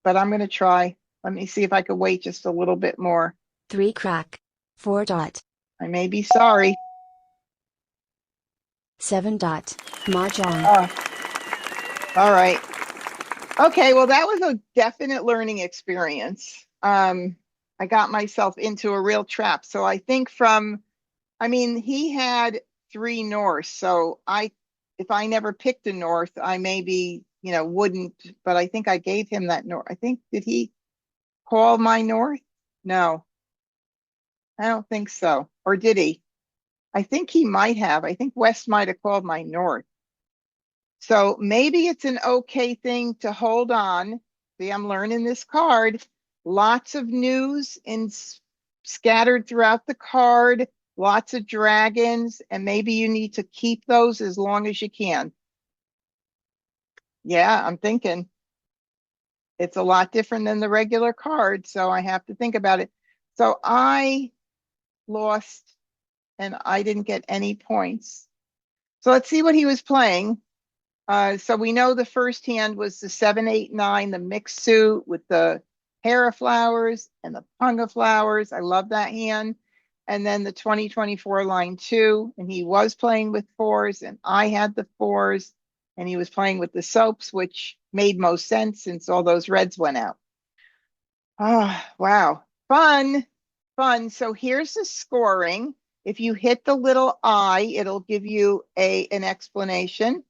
but I'm going to try. Let me see if I could wait just a little bit more. 3 crack. 4 dot. I may be sorry. 7 dot. Mah Jongg. All right. Okay, well, that was a definite learning experience. I got myself into a real trap. So I think he had 3 north. So if I never picked a north, I maybe, wouldn't, but I think I gave him that north. Did he call my north? No, I don't think so. Or did he? I think he might have. I think West might have called my north. So maybe it's an okay thing to hold on. See, I'm learning this card. Lots of news scattered throughout the card, lots of dragons, and maybe you need to keep those as long as you can. Yeah, I'm thinking it's a lot different than the regular card, so I have to think about it. So I lost and I didn't get any points. So let's see what he was playing. So we know the first hand was the 7, 8, 9, the mixed suit with the pair of flowers and the punga flowers. I love that hand. And then the 2024 line 2, and he was playing with 4s, and I had the 4s, and he was playing with the soaps, which made most sense since all those reds went out. Oh, wow. Fun, fun. So here's the scoring. If you hit the little I, it'll give you an explanation.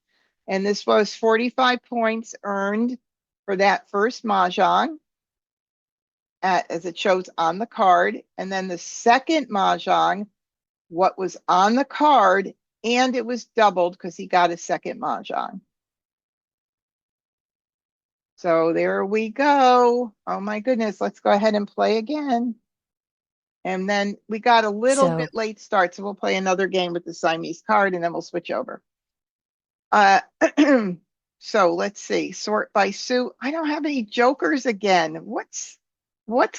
And this was 45 points earned for that first Mahjong, as it shows on the card. And then the second Mahjong, what was on the card, and it was doubled because he got a second Mahjong. So there we go. Oh my goodness. Let's go ahead and play again. And then we got a little bit late start, so we'll play another game with the Siamese card and then we'll switch over. So let's see. Sort by suit. I don't have any jokers again. What's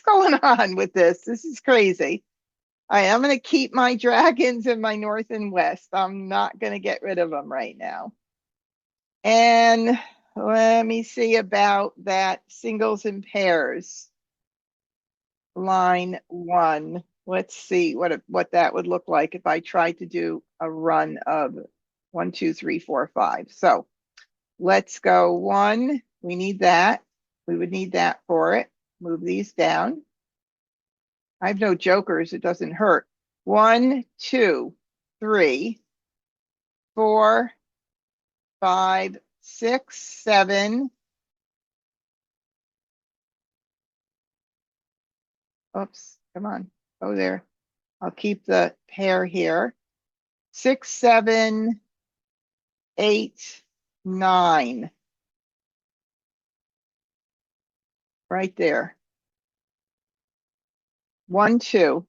going on with this? This is crazy. I'm going to keep my dragons in my north and west. I'm not going to get rid of them right now. And let me see about that singles and pairs. Line 1. Let's see what that would look like if I tried to do a run of 1, 2, 3, 4, 5. So let's go 1. We need that. We would need that for it. Move these down. I have no jokers. It doesn't hurt. 1, 2, 3, 4, 5, 6, 7. Oops, come on. Oh, there. I'll keep the pair here. 6, 7, 8, 9. Right there. 1, 2.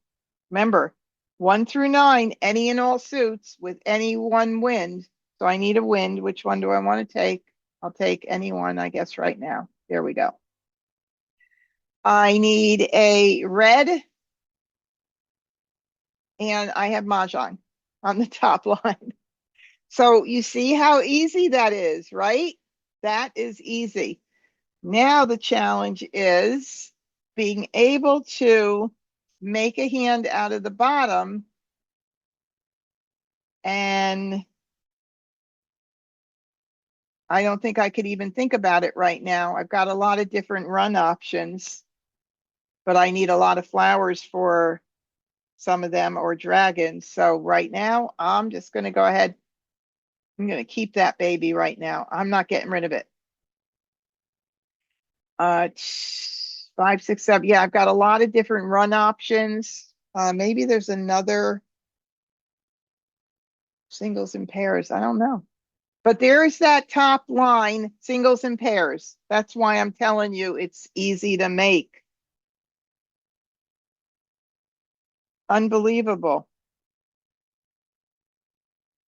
Remember, 1 through 9, any and all suits with any one wind. So I need a wind. Which one do I want to take? I'll take any one, I guess, right now. There we go. I need a red. And I have Mah Jongg on the top line. So you see how easy that is, right? That is easy. Now the challenge is being able to make a hand out of the bottom, and I don't think I could even think about it right now. I've got a lot of different run options, but I need a lot of flowers for some of them, or dragons. So right now, I'm just going to go ahead. I'm going to keep that baby right now. I'm not getting rid of it. 5, 6, 7. Yeah, I've got a lot of different run options. Maybe there's another singles and pairs. I don't know. But there's that top line, singles and pairs. That's why I'm telling you it's easy to make. Unbelievable.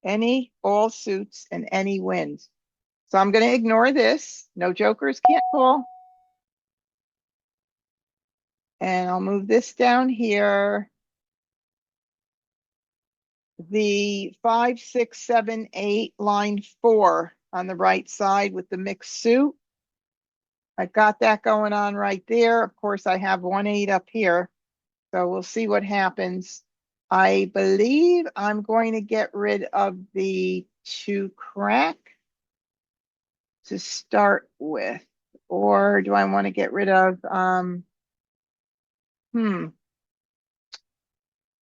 Any, all suits, and any wins. So I'm going to ignore this. No jokers, can't call. And I'll move this down here. The 5, 6, 7, 8, line 4 on the right side with the mixed suit. I've got that going on right there. Of course, I have 1, 8 up here. So we'll see what happens. I believe I'm going to get rid of the 2 crack to start with. Or do I want to get rid of,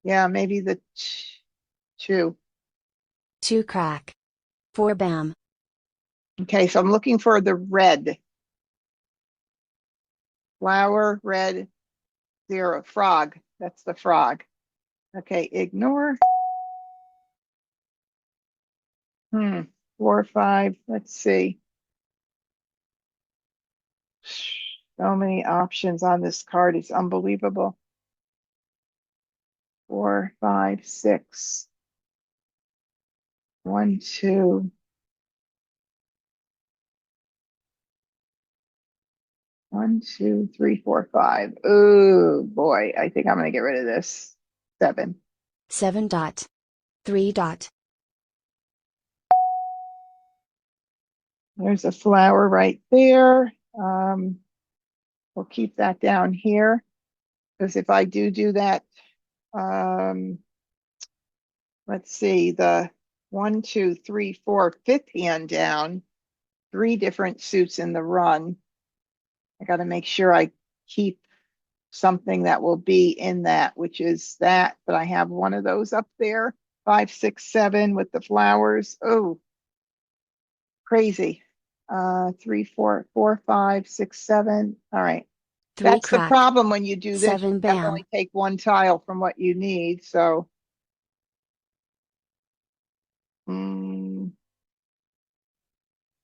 yeah, maybe the 2. 2 crack. 4 bam. Okay, so I'm looking for the red. Flower, red, 0. Frog. That's the frog. Okay, ignore. 4, 5. Let's see. So many options on this card. It's unbelievable. 4, 5, 6. 1, 2. 1, 2, 3, 4, 5. Oh boy, I think I'm gonna get rid of this. 7. 7 dot. 3 dot. There's a flower right there. We'll keep that down here because if I do that, let's see, the 1, 2, 3, 4, fifth hand down, 3 different suits in the run. I got to make sure I keep something that will be in that, which is that, but I have one of those up there, 5, 6, 7 with the flowers. Oh, crazy. 3, 4, 4, 5, 6, 7. All right. 3 That's the crack. problem when you do this. You 7 definitely bam. take one tile from what you need. So,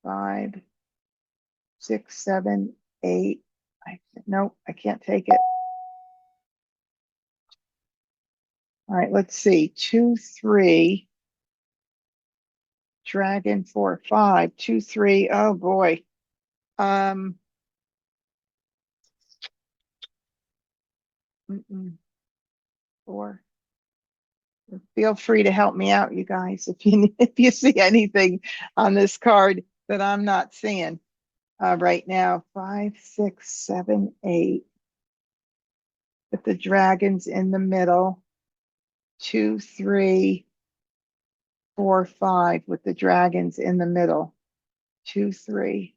5, 6, 7, 8. Nope, I can't take it. All right, let's see. 2, 3. Dragon 4, 5. 2, 3. Oh boy. Um. 4. Feel free to help me out, you guys, if you see anything on this card that I'm not seeing right now. 5, 6, 7, 8. With the dragons in the middle. 2, 3, 4, 5 with the dragons in the middle. 2, 3.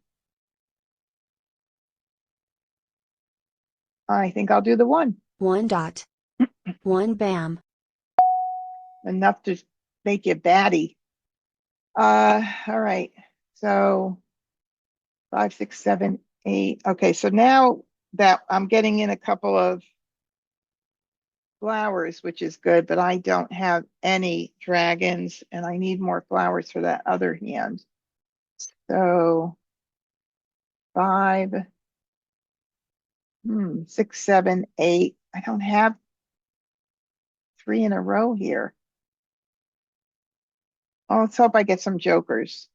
I think I'll do the 1. 1 dot. 1 bam. Enough to make you batty. All right. So 5, 6, 7, 8. Okay, so now that I'm getting in a couple of flowers, which is good, but I don't have any dragons and I need more flowers for that other hand. So 5, 6, 7, 8. I don't have 3 in a row here. Oh, let's hope I get some jokers.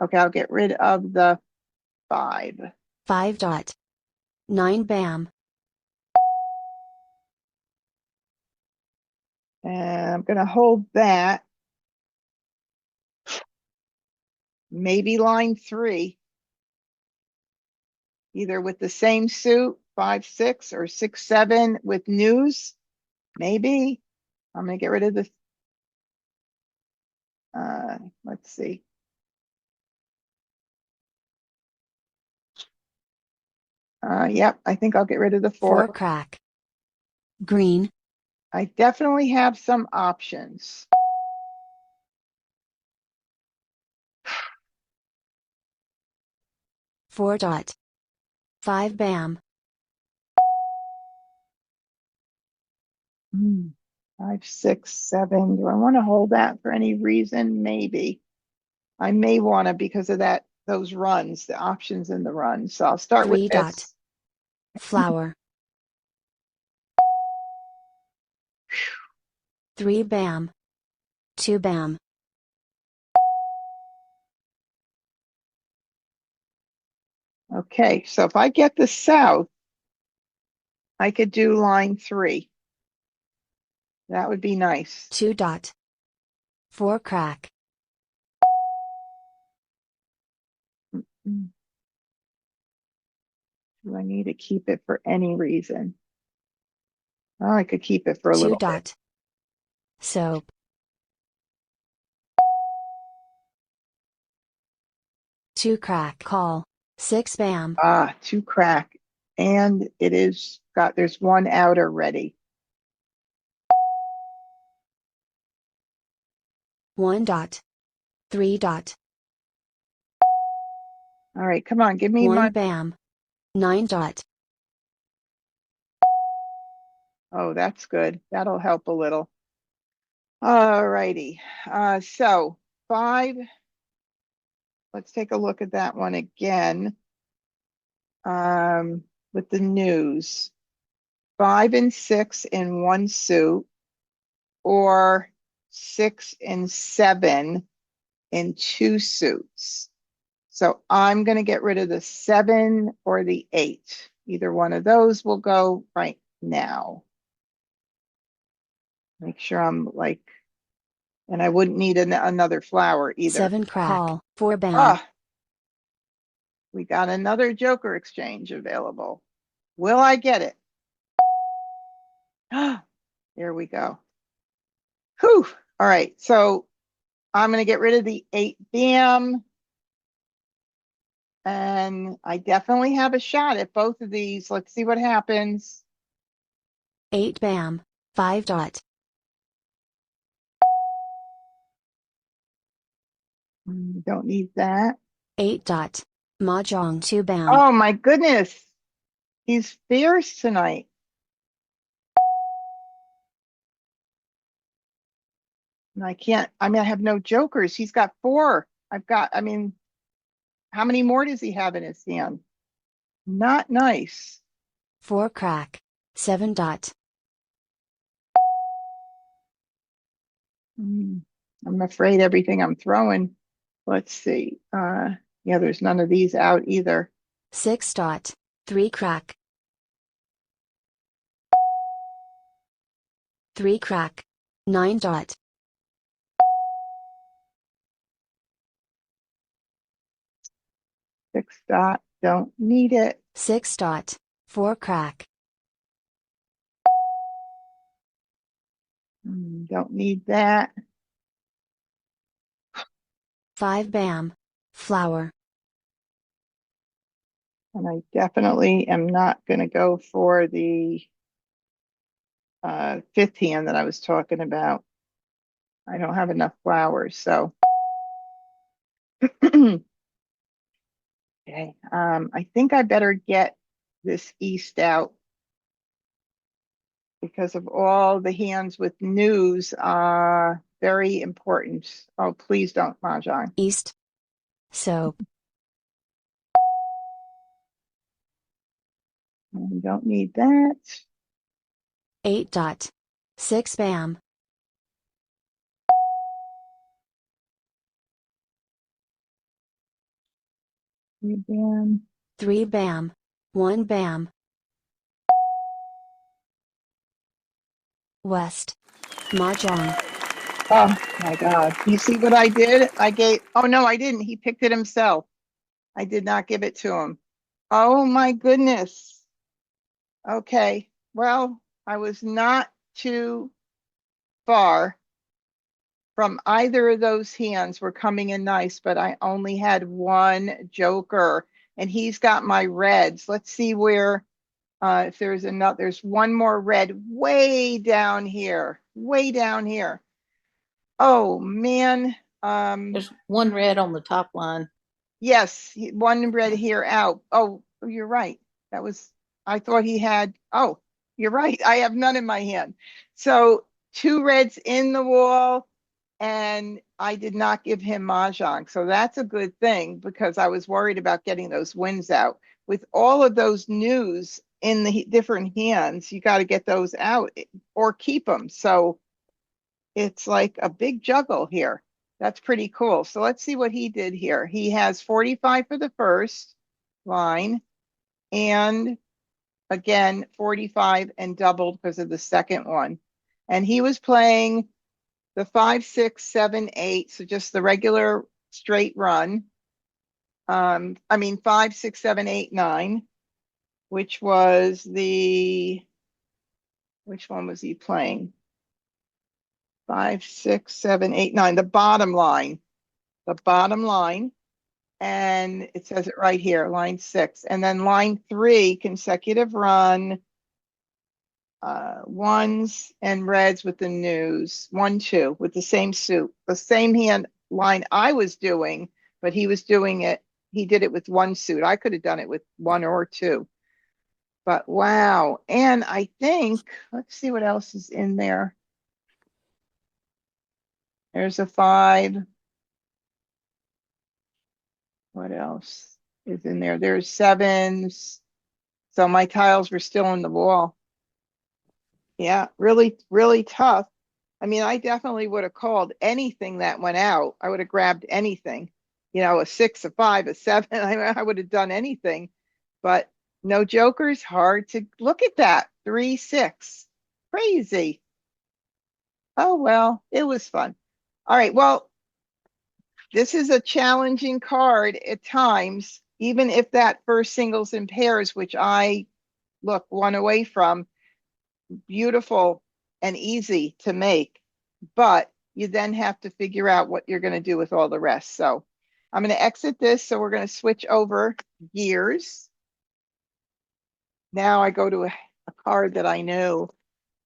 Okay, I'll get rid of the 5. 5 dot. 9 bam. And I'm going to hold that. Maybe line 3. Either with the same suit, 5, 6, or 6, 7 with news. Maybe. I'm going to get rid of the, let's see. Yep, I think I'll get rid of the 4 4. crack. Green. I definitely have some options. Four dot. 5 bam. 5, 6, 7. Do I want to hold that for any reason? Maybe. I may want to because of that, those runs, the options in the run. So I'll start with 3 dot. this. Flower. 3 bam. 2 bam. Okay, so if I get the south, I could do line 3. That would be nice. 2 dot. 4 crack. Do I need to keep it for any reason? Oh, I could keep it for a 2 little bit. dot. Soap. 2 crack. Call. 6 bam. 2 crack. And it is got, there's 1 outer ready. 1 dot. 3 dot. All right, come on, give me 1 my, bam. 9 dot. oh, that's good. That'll help a little. All righty. So 5, let's take a look at that one again. With the news. 5 and 6 in 1 suit, or 6 and 7 in 2 suits. So I'm going to get rid of the 7 or the 8. Either one of those will go right now. Make sure I'm like, and I wouldn't need another flower either. 7 crack. Call. 4 bam. Ah, we got another Joker exchange available. Will I get it? Ah, there we go. Whew. All right, so I'm going to get rid of the 8 bam. And I definitely have a shot at both of these. Let's see what happens. 8 bam. 5 dot. Don't need that. 8 dot. Mah Jongg 2 bam. Oh my goodness. He's fierce tonight. And I have no jokers. He's got 4. How many more does he have in his hand? Not nice. 4 crack. 7 dot. I'm afraid everything I'm throwing. Let's see. Yeah, there's none of these out either. 6 dot. 3 crack. 3 crack. 9 dot. 6 dot. Don't need it. 6 dot. 4 crack. Don't need that. 5 bam. Flower. And I definitely am not going to go for the 5th hand that I was talking about. I don't have enough flowers, so. Okay, I think I better get this east out because of all the hands with news are very important. Oh, please don't, Mahjong. East. Soap. We don't need that. 8 dot. 6 bam. 3 bam. 3 bam. 1 bam. West. Mah Jongg. Oh my God. You see what I did? Oh no, I didn't. He picked it himself. I did not give it to him. Oh my goodness. Okay. Well, I was not too far from either of those hands. Were coming in nice, but I only had 1 joker and he's got my reds. Let's see where, if there's 1 more red way down here, way down here. Oh man. There's 1 red on the top line. Yes, 1 red here out. Oh, you're right. I thought he had, oh, you're right. I have none in my hand. So 2 reds in the wall, and I did not give him Mah Jongg. So that's a good thing because I was worried about getting those wins out. With all of those news in the different hands, you got to get those out or keep them. So it's like a big juggle here. That's pretty cool. So let's see what he did here. He has 45 for the first line and again 45 and doubled because of the second one. And he was playing the 5, 6, 7, 8. So just the regular straight run. 5, 6, 7, 8, 9, which was which one was he playing? 5, 6, 7, 8, 9, the bottom line. And it says it right here, line 6. And then line 3, consecutive run, 1s and reds with the news, 1, 2, with the same suit, the same hand line I was doing, but he did it with 1 suit. I could have done it with 1 or 2. But wow. And I think, let's see what else is in there. There's a 5. What else is in there? There's 7s. So my tiles were still in the wall. Yeah, really, really tough. I definitely would have called anything that went out. I would have grabbed anything, a 6, a 5, a 7. I would have done anything. But No jokers, hard to look at that. 3-6. Crazy. Oh, well, it was fun. All right. Well, this is a challenging card at times, even if that first singles and pairs, which I look one away from, beautiful and easy to make, but you then have to figure out what you're going to do with all the rest. So I'm going to exit this. So we're going to switch over gears. Now I go to a card that I know.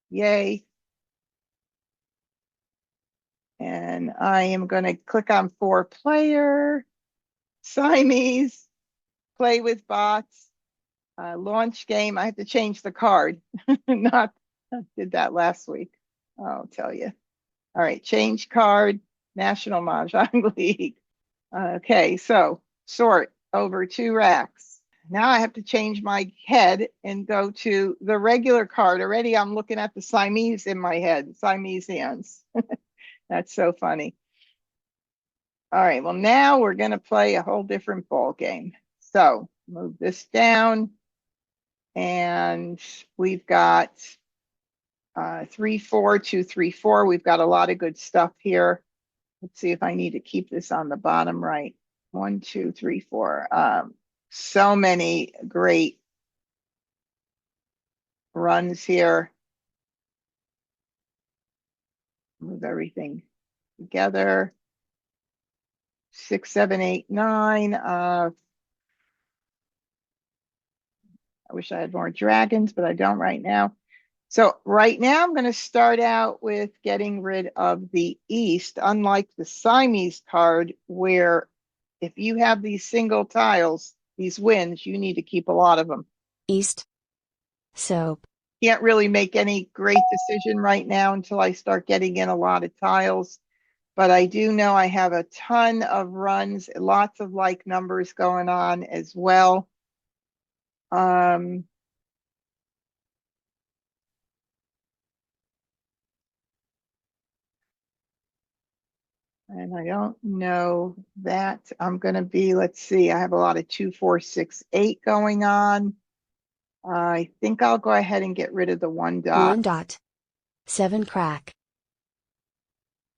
Yay. And I am going to click on 4-player, Siamese, play with bots, launch game. I have to change the card. Not did that last week. I'll tell you. All right, change card, National Mah Jongg League. Okay, so sort over 2 racks. Now I have to change my head and go to the regular card. Already I'm looking at the Siamese in my head, Siamesians. That's so funny. All right, well, now we're going to play a whole different ball game. So move this down. And we've got 3-4, 2-3-4. We've got a lot of good stuff here. Let's see if I need to keep this on the bottom right. 1, 2, 3, 4. So many great runs here. Move everything together. 6, 7, 8, 9. I wish I had more dragons, but I don't right now. So right now I'm going to start out with getting rid of the East, unlike the Siamese card, where if you have these single tiles, these wins, you need to keep a lot of them. East. Soap. Can't really make any great decision right now until I start getting in a lot of tiles. But I do know I have a ton of runs, lots of like numbers going on as well. And I don't know that I'm going to be, let's see, I have a lot of 2, 4, 6, 8 going on. I think I'll go ahead and get rid of the 1 dot. 1 dot. 7 crack.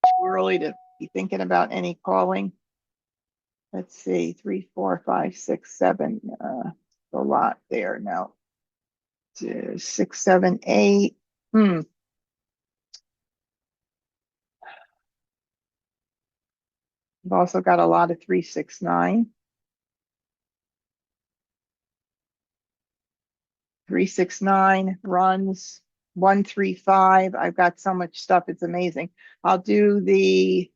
Too early to be thinking about any calling. Let's see, 3, 4, 5, 6, 7. A lot there. No. 6, 7, 8. I've also got a lot of 3, 6, 9. 3, 6, 9 runs. 1, 3, 5. I've got so much stuff. It's amazing. I'll do the,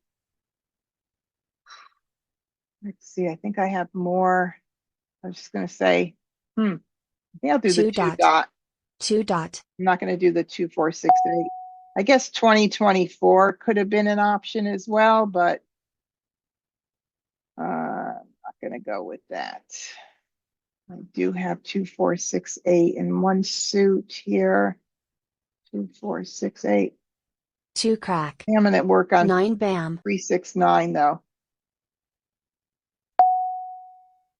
let's see, I think I have more. I was just going to say, I think I'll do the 2 2 dot. dot. 2 dot. I'm not going to do the 2, 4, 6, 8. I guess 2024 could have been an option as well, but I'm not going to go with that. I do have 2, 4, 6, 8 in one suit here. 2, 4, 6, 8. 2 crack. I'm going to work on 9 bam. 3, 6, 9 though.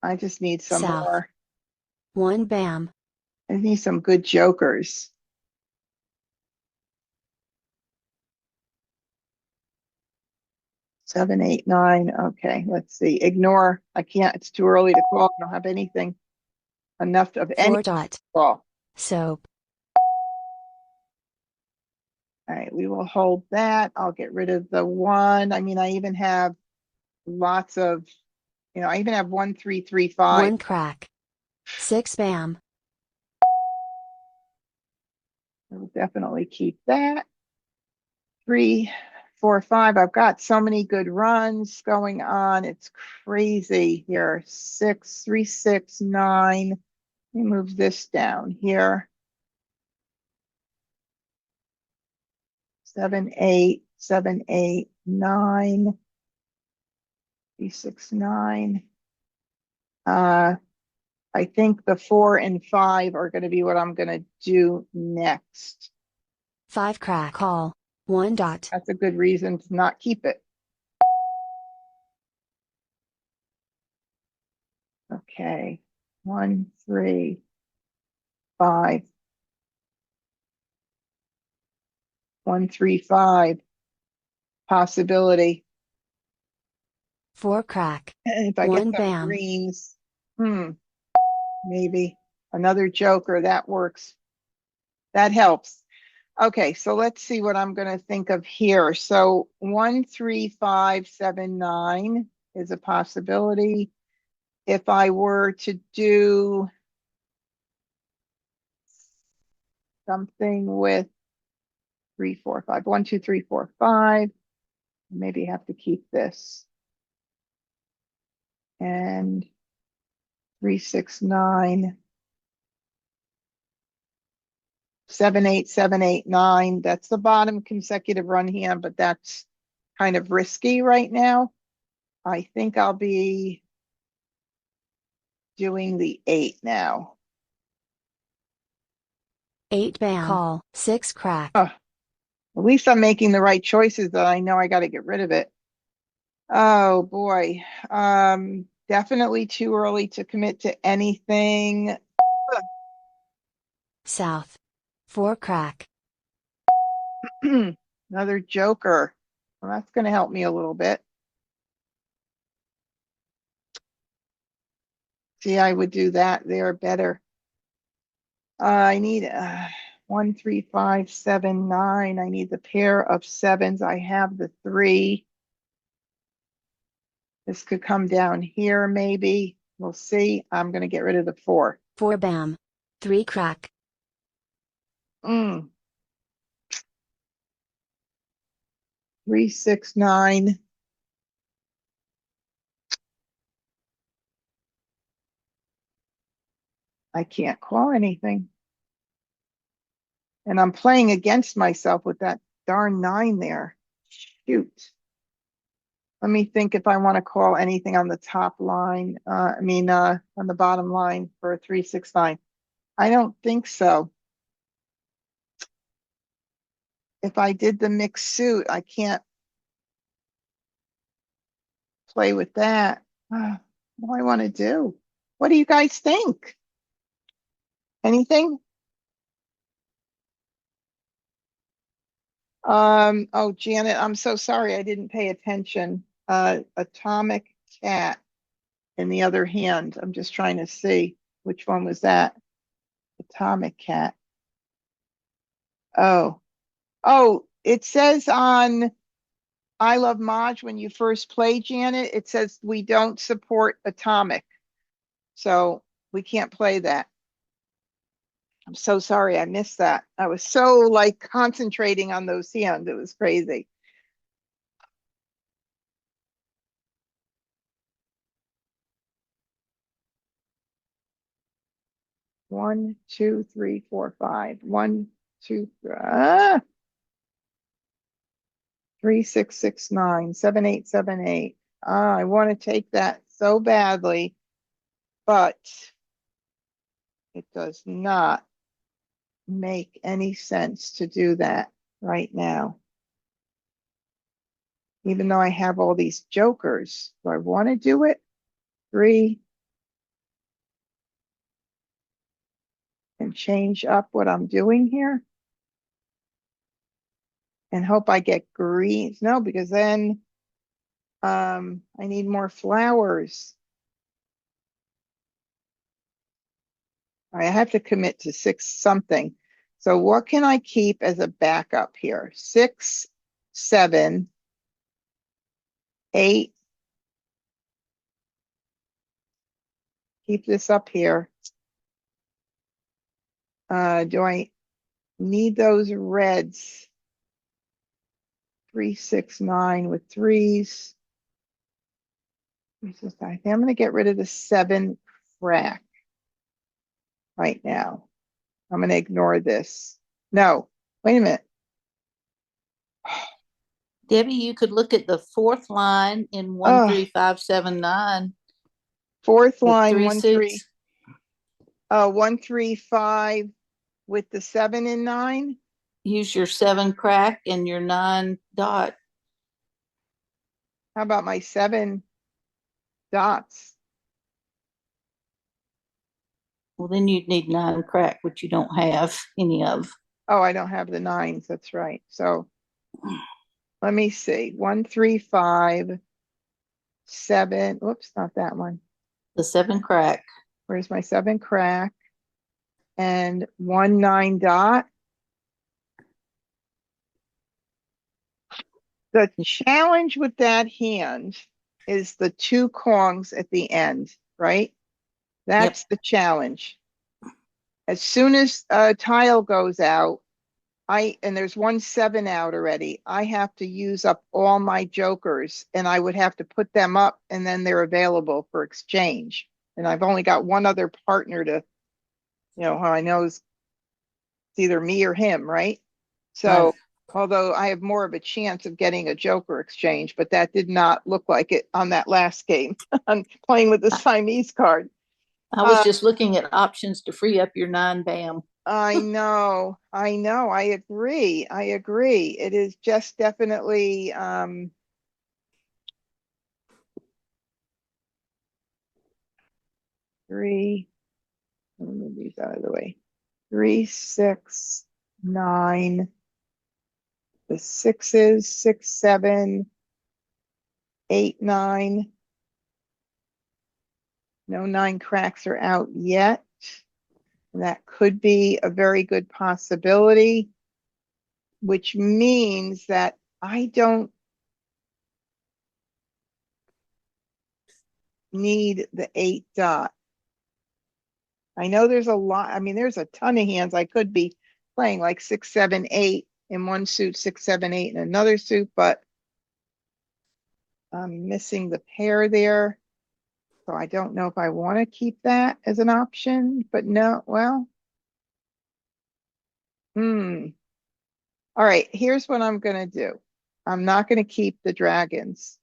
I just need some South. more. 1 bam. I need some good jokers. Seven, 8, 9. Okay, let's see. Ignore. I can't. It's too early to call. I don't have anything enough of any 4 dot. call. Soap. All right, we will hold that. I'll get rid of the 1. I mean, I even have lots of, I even have 1, 3, 3, 5. 1 crack. 6 bam. I'll definitely keep that. 3, 4, 5. I've got so many good runs going on. It's crazy here. 6, 3, 6, 9. Let me move this down here. 7, 8, 7, 8, 9. 3, 6, 9. I think the 4 and 5 are going to be what I'm going to do next. 5 crack. Call. 1 dot. That's a good reason to not keep it. Okay. 1, 3. 5. 135. Possibility. 4 crack. If I get 1 some bam. greens, maybe another joker. That works. That helps. Okay, so let's see what I'm going to think of here. So 13579 is a possibility. If I were to do something with 3, 4, 5, 1, 2, 3, 4, 5, maybe have to keep this. And 3, 6, 9. 7, 8, 7, 8, 9. That's the bottom consecutive run hand, but that's kind of risky right now. I think I'll be doing the 8 now. 8 bam. Call. 6 crack. At least I'm making the right choices that I know I got to get rid of it. Oh boy. Definitely too early to commit to anything. South. 4 crack. Another joker. Well, that's going to help me a little bit. See, I would do that there better. I need 1, 3, 5, 7, 9. I need the pair of sevens. I have the 3. This could come down here, maybe. We'll see. I'm going to get rid of the 4. 4 bam. 3 crack. 3, 6, 9. I can't call anything. And I'm playing against myself with that darn 9 there. Shoot. Let me think if I want to call anything on the top line. On the bottom line for a 3, 6, 9. I don't think so. If I did the mixed suit, I can't play with that. What do I want to do? What do you guys think? Anything? Oh, Janet, I'm so sorry I didn't pay attention. Atomic Cat in the other hand. I'm just trying to see which one was that. Atomic Cat. Oh, it says on I Love Maj when you first play, Janet, it says we don't support Atomic. So we can't play that. I'm so sorry I missed that. I was so like concentrating on those hands. It was crazy. One, two, three, four, five. 1, 2, 3, 6, 6, 9, 7, 8, 7, 8. I want to take that so badly, but it does not make any sense to do that right now. Even though I have all these jokers, do I want to do it? 3. And change up what I'm doing here. And hope I get greens. No, because then I need more flowers. I have to commit to 6 something. So what can I keep as a backup here? 6, 7, 8. Keep this up here. Do I need those reds? 3, 6, 9 with 3s. I'm going to get rid of the 7 crack right now. I'm going to ignore this. No, wait a minute. Debbie, you could look at the fourth line in Oh. 13579. Fourth The line, 3, 1, 3. 6. 1, 3, 5 with the 7 and 9. Use your 7 crack and your 9 dot. How about my 7 dots? Well, then you'd need 9 crack, which you don't have any of. Oh, I don't have the nines. That's right. So let me see. 1, 3, 5, 7. Whoops, not that one. The 7 crack. Where's my 7 crack? And 1 9 dot. The challenge with that hand is the 2 kongs at the end, right? That's the challenge. As soon as a tile goes out, and there's 1 7 out already, I have to use up all my jokers, and I would have to put them up, and then they're available for exchange. And I've only got one other partner to, who I know is either me or him, right? So, Right. although I have more of a chance of getting a joker exchange, but that did not look like it on that last game. I'm playing with the Siamese card. I was just looking at options to free up your 9 bam. I know. I agree. It is just definitely three. Let me move these out of the way. 3, 6, 9. The 6s, 6, 7, 8, 9. No 9 cracks are out yet. That could be a very good possibility, which means that I don't need the 8 dot. I know there's a lot. I mean, there's a ton of hands I could be playing, like 6, 7, 8 in one suit, 6, 7, 8 in another suit, but I'm missing the pair there. So I don't know if I want to keep that as an option, but no, well. All right, here's what I'm going to do. I'm not going to keep the dragons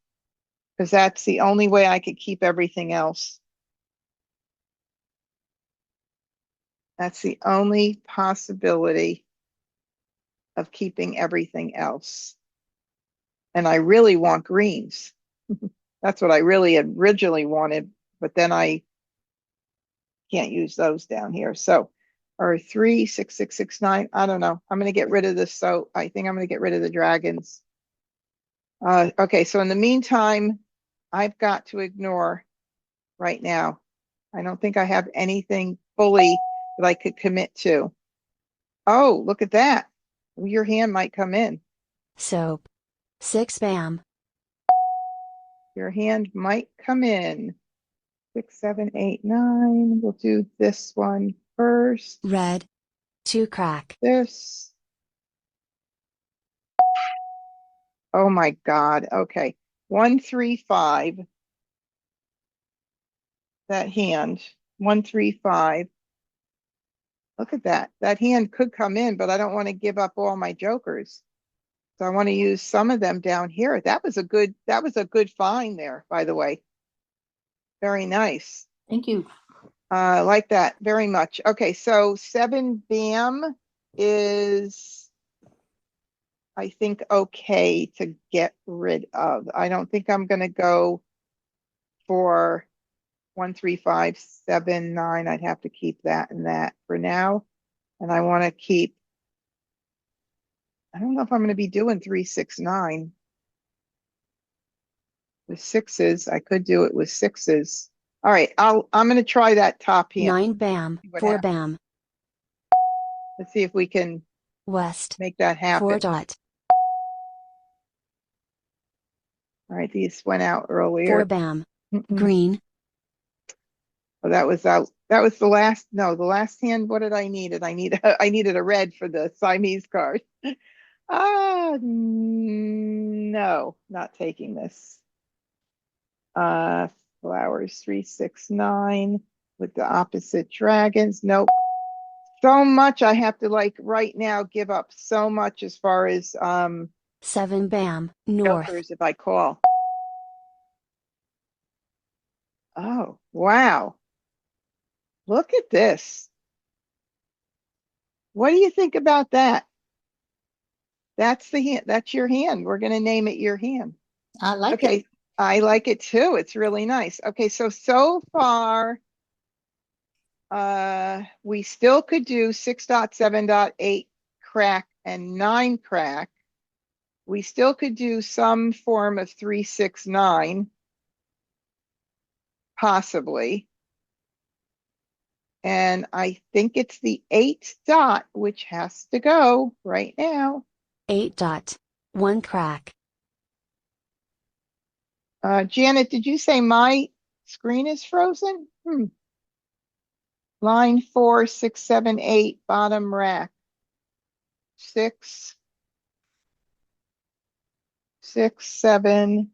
because that's the only way I could keep everything else. That's the only possibility of keeping everything else. And I really want greens. That's what I really originally wanted, but then I can't use those down here. So, or 3, 6, 6, 6, 9. I don't know. I'm going to get rid of this. So I think I'm going to get rid of the dragons. Okay, so in the meantime, I've got to ignore right now. I don't think I have anything fully that I could commit to. Oh, look at that. Your hand might come in. Soap. 6 bam. Your hand might come in. 6, 7, 8, 9. We'll do this one first. Red. 2 crack. This. Oh my God. Okay. 1, 3, 5. That hand. 1, 3, 5. Look at that. That hand could come in, but I don't want to give up all my jokers. So I want to use some of them down here. That was a good find there, by the way. Very nice. Thank you. I like that very much. Okay, so 7 bam is, I think, okay to get rid of. I don't think I'm going to go for 1, 3, 5, 7, 9. I'd have to keep that and that for now. And I want to keep, I don't know if I'm going to be doing 3, 6, 9. With 6s, I could do it with 6s. All right, I'm going to try that top hand. 9 bam. 4 bam. Let's see if we can West. make that happen. 4 dot. All right, these went out earlier. 4 bam. Green. Oh, that was out. That was the last. No, the last hand. What did I need? I needed a red for the Siamese card. No, not taking this. Flowers 3, 6, 9 with the opposite dragons. Nope. So much I have to right now give up so much as far as 7 bam. North. jokers if I call. Oh, wow. Look at this. What do you think about that? That's the hand. That's your hand. We're going to name it your hand. I like Okay. it. I like it too. It's really nice. Okay. So far, We still could do 6.7.8 crack and 9 crack. We still could do some form of 369, possibly. And I think it's the 8 dot, which has to go right now. 8 dot. 1 crack. Janet, did you say my screen is frozen? Line 4, 6, 7, 8, bottom rack. 6, 6, 7.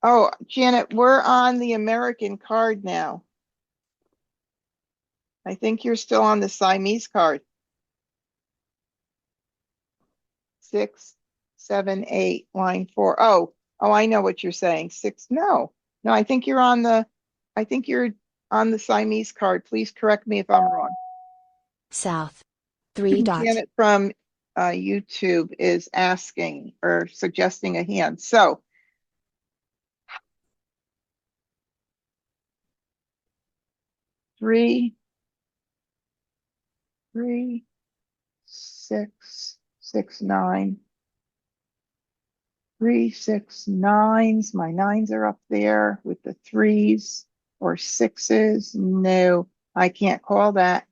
Oh, Janet, we're on the American card now. I think you're still on the Siamese card. 6, 7, 8, line 4. Oh, I know what you're saying. 6. No, I think you're on the Siamese card. Please correct me if I'm wrong. South. 3 dot. Janet from YouTube is asking or suggesting a hand. So three, 6, 6, 9. 3, 6, 9s. My 9s are up there with the 3s or 6s. No, I can't call that.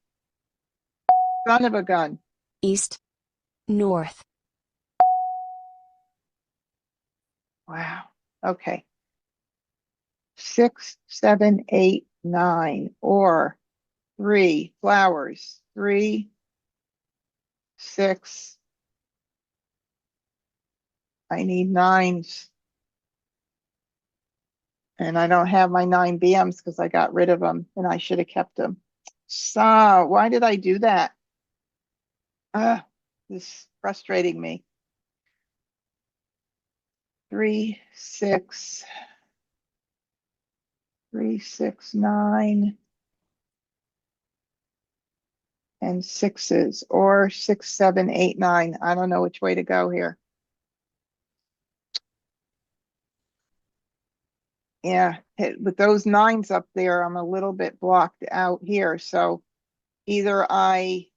Son of a gun. East. North. Wow. Okay. 6, 7, 8, 9, or 3 flowers. 3, 6. I need 9s. And I don't have my 9 BMs because I got rid of them and I should have kept them. So why did I do that? This is frustrating me. 3, 6, 3, 6, 9, and 6s, or 6, 7, 8, 9. I don't know which way to go here. Yeah, with those 9s up there, I'm a little bit blocked out here. So either I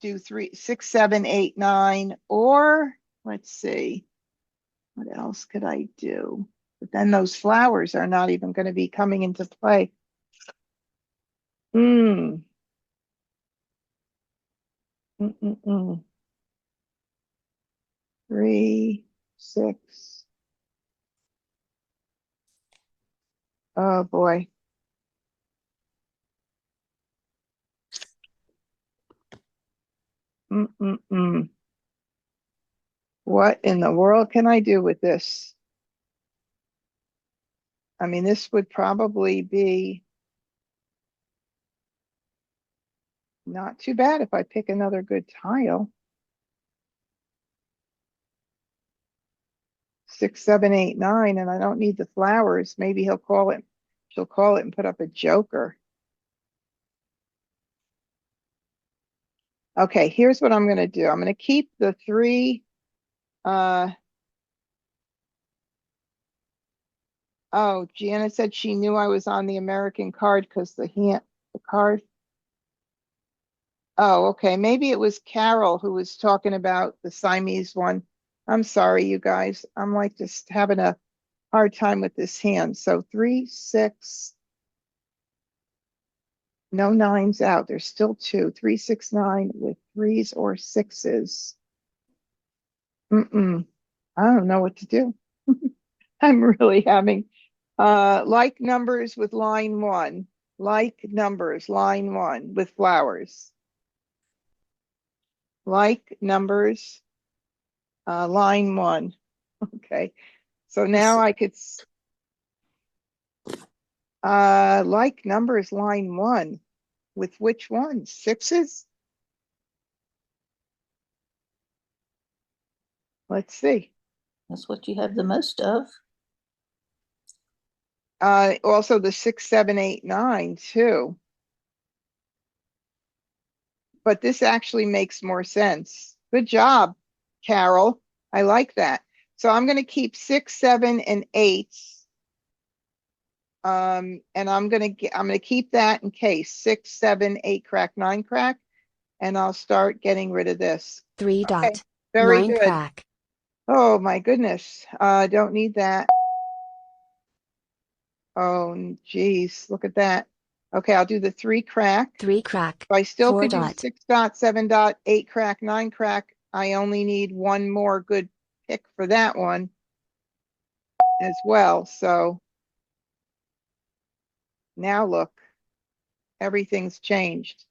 do 3, 6, 7, 8, 9, or let's see, what else could I do? But then those flowers are not even going to be coming into play. 3, 6. Oh boy. What in the world can I do with this? I mean, this would probably be not too bad if I pick another good tile. 6, 7, 8, 9, and I don't need the flowers. Maybe she'll call it and put up a joker. Okay, here's what I'm going to do. I'm going to keep the 3. Oh, Janet said she knew I was on the American card because the card. Oh, okay. Maybe it was Carol who was talking about the Siamese one. I'm sorry, you guys. I'm like just having a hard time with this hand. So 3, 6. No 9s out. There's still 2. 3, 6, 9 with 3s or 6s. I don't know what to do. I'm really having like numbers with line 1. Like numbers, line 1 with flowers. Like numbers, line 1. Okay. So now I could like numbers, line 1 with which one? 6s? Let's see. That's what you have the most of. Also the 6, 7, 8, 9 too. But this actually makes more sense. Good job, Carol. I like that. So I'm going to keep 6, 7, and 8. And I'm gonna keep that in case 6, 7, 8 crack, 9 crack, and I'll start getting rid of this. 3 Okay, dot. very 9 good. crack. Oh my goodness. Don't need that. Oh, geez, look at that. Okay, I'll do the 3 crack. 3 crack. So I still 4 could do dot. 6 dot, 7 dot, 8 crack, 9 crack. I only need one more good pick for that one as well. So now look, everything's changed.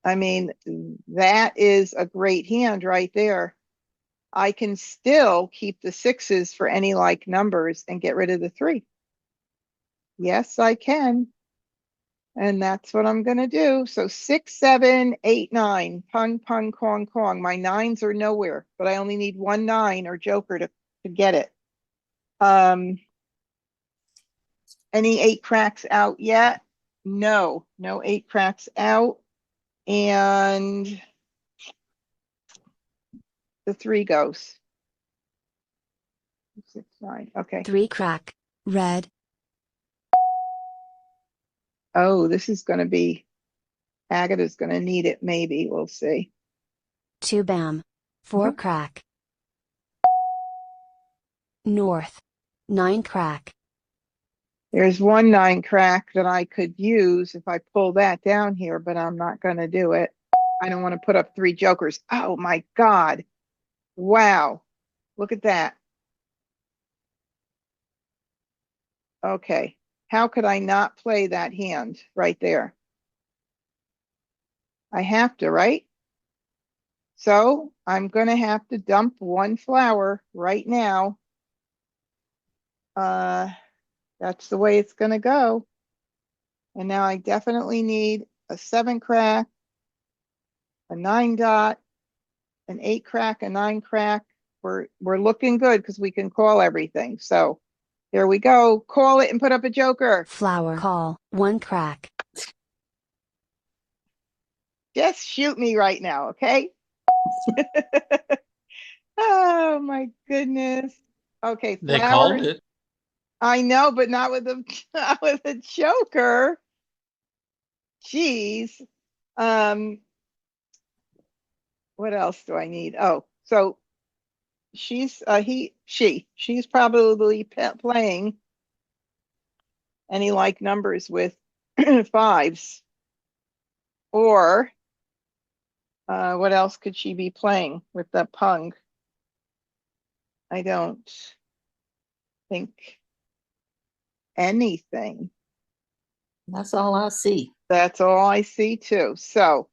I mean, that is a great hand right there. I can still keep the 6s for any like numbers and get rid of the 3. Yes, I can. And that's what I'm going to do. So 6, 7, 8, 9, pung, pung, kong, kong. My 9s are nowhere, but I only need 1 9 or joker to get it. Any 8 cracks out yet? No, no 8 cracks out. And the 3 goes. 6, 9. Okay. 3 crack. Red. Oh, this is going to be, Agatha's going to need it. Maybe we'll see. 2 bam. 4 Mhm. crack. North. 9 crack. There's 1 9 crack that I could use if I pull that down here, but I'm not going to do it. I don't want to put up 3 jokers. Oh my God. Wow. Look at that. Okay. How could I not play that hand right there? I have to, right? So I'm going to have to dump 1 flower right now. That's the way it's going to go. And now I definitely need a 7 crack, a 9 dot, an 8 crack, a 9 crack. We're looking good because we can call everything. So there we go. Call it and put up a joker. Flower. Call. 1 crack. Just shoot me right now, okay? Oh my goodness. Okay, They flower. called it. I know, but not with a not with a joker. Jeez. Um, what else do I need? Oh, so she's she's probably playing any like numbers with 5s, or what else could she be playing with the pung? I don't think anything. That's all I see. That's all I see too. So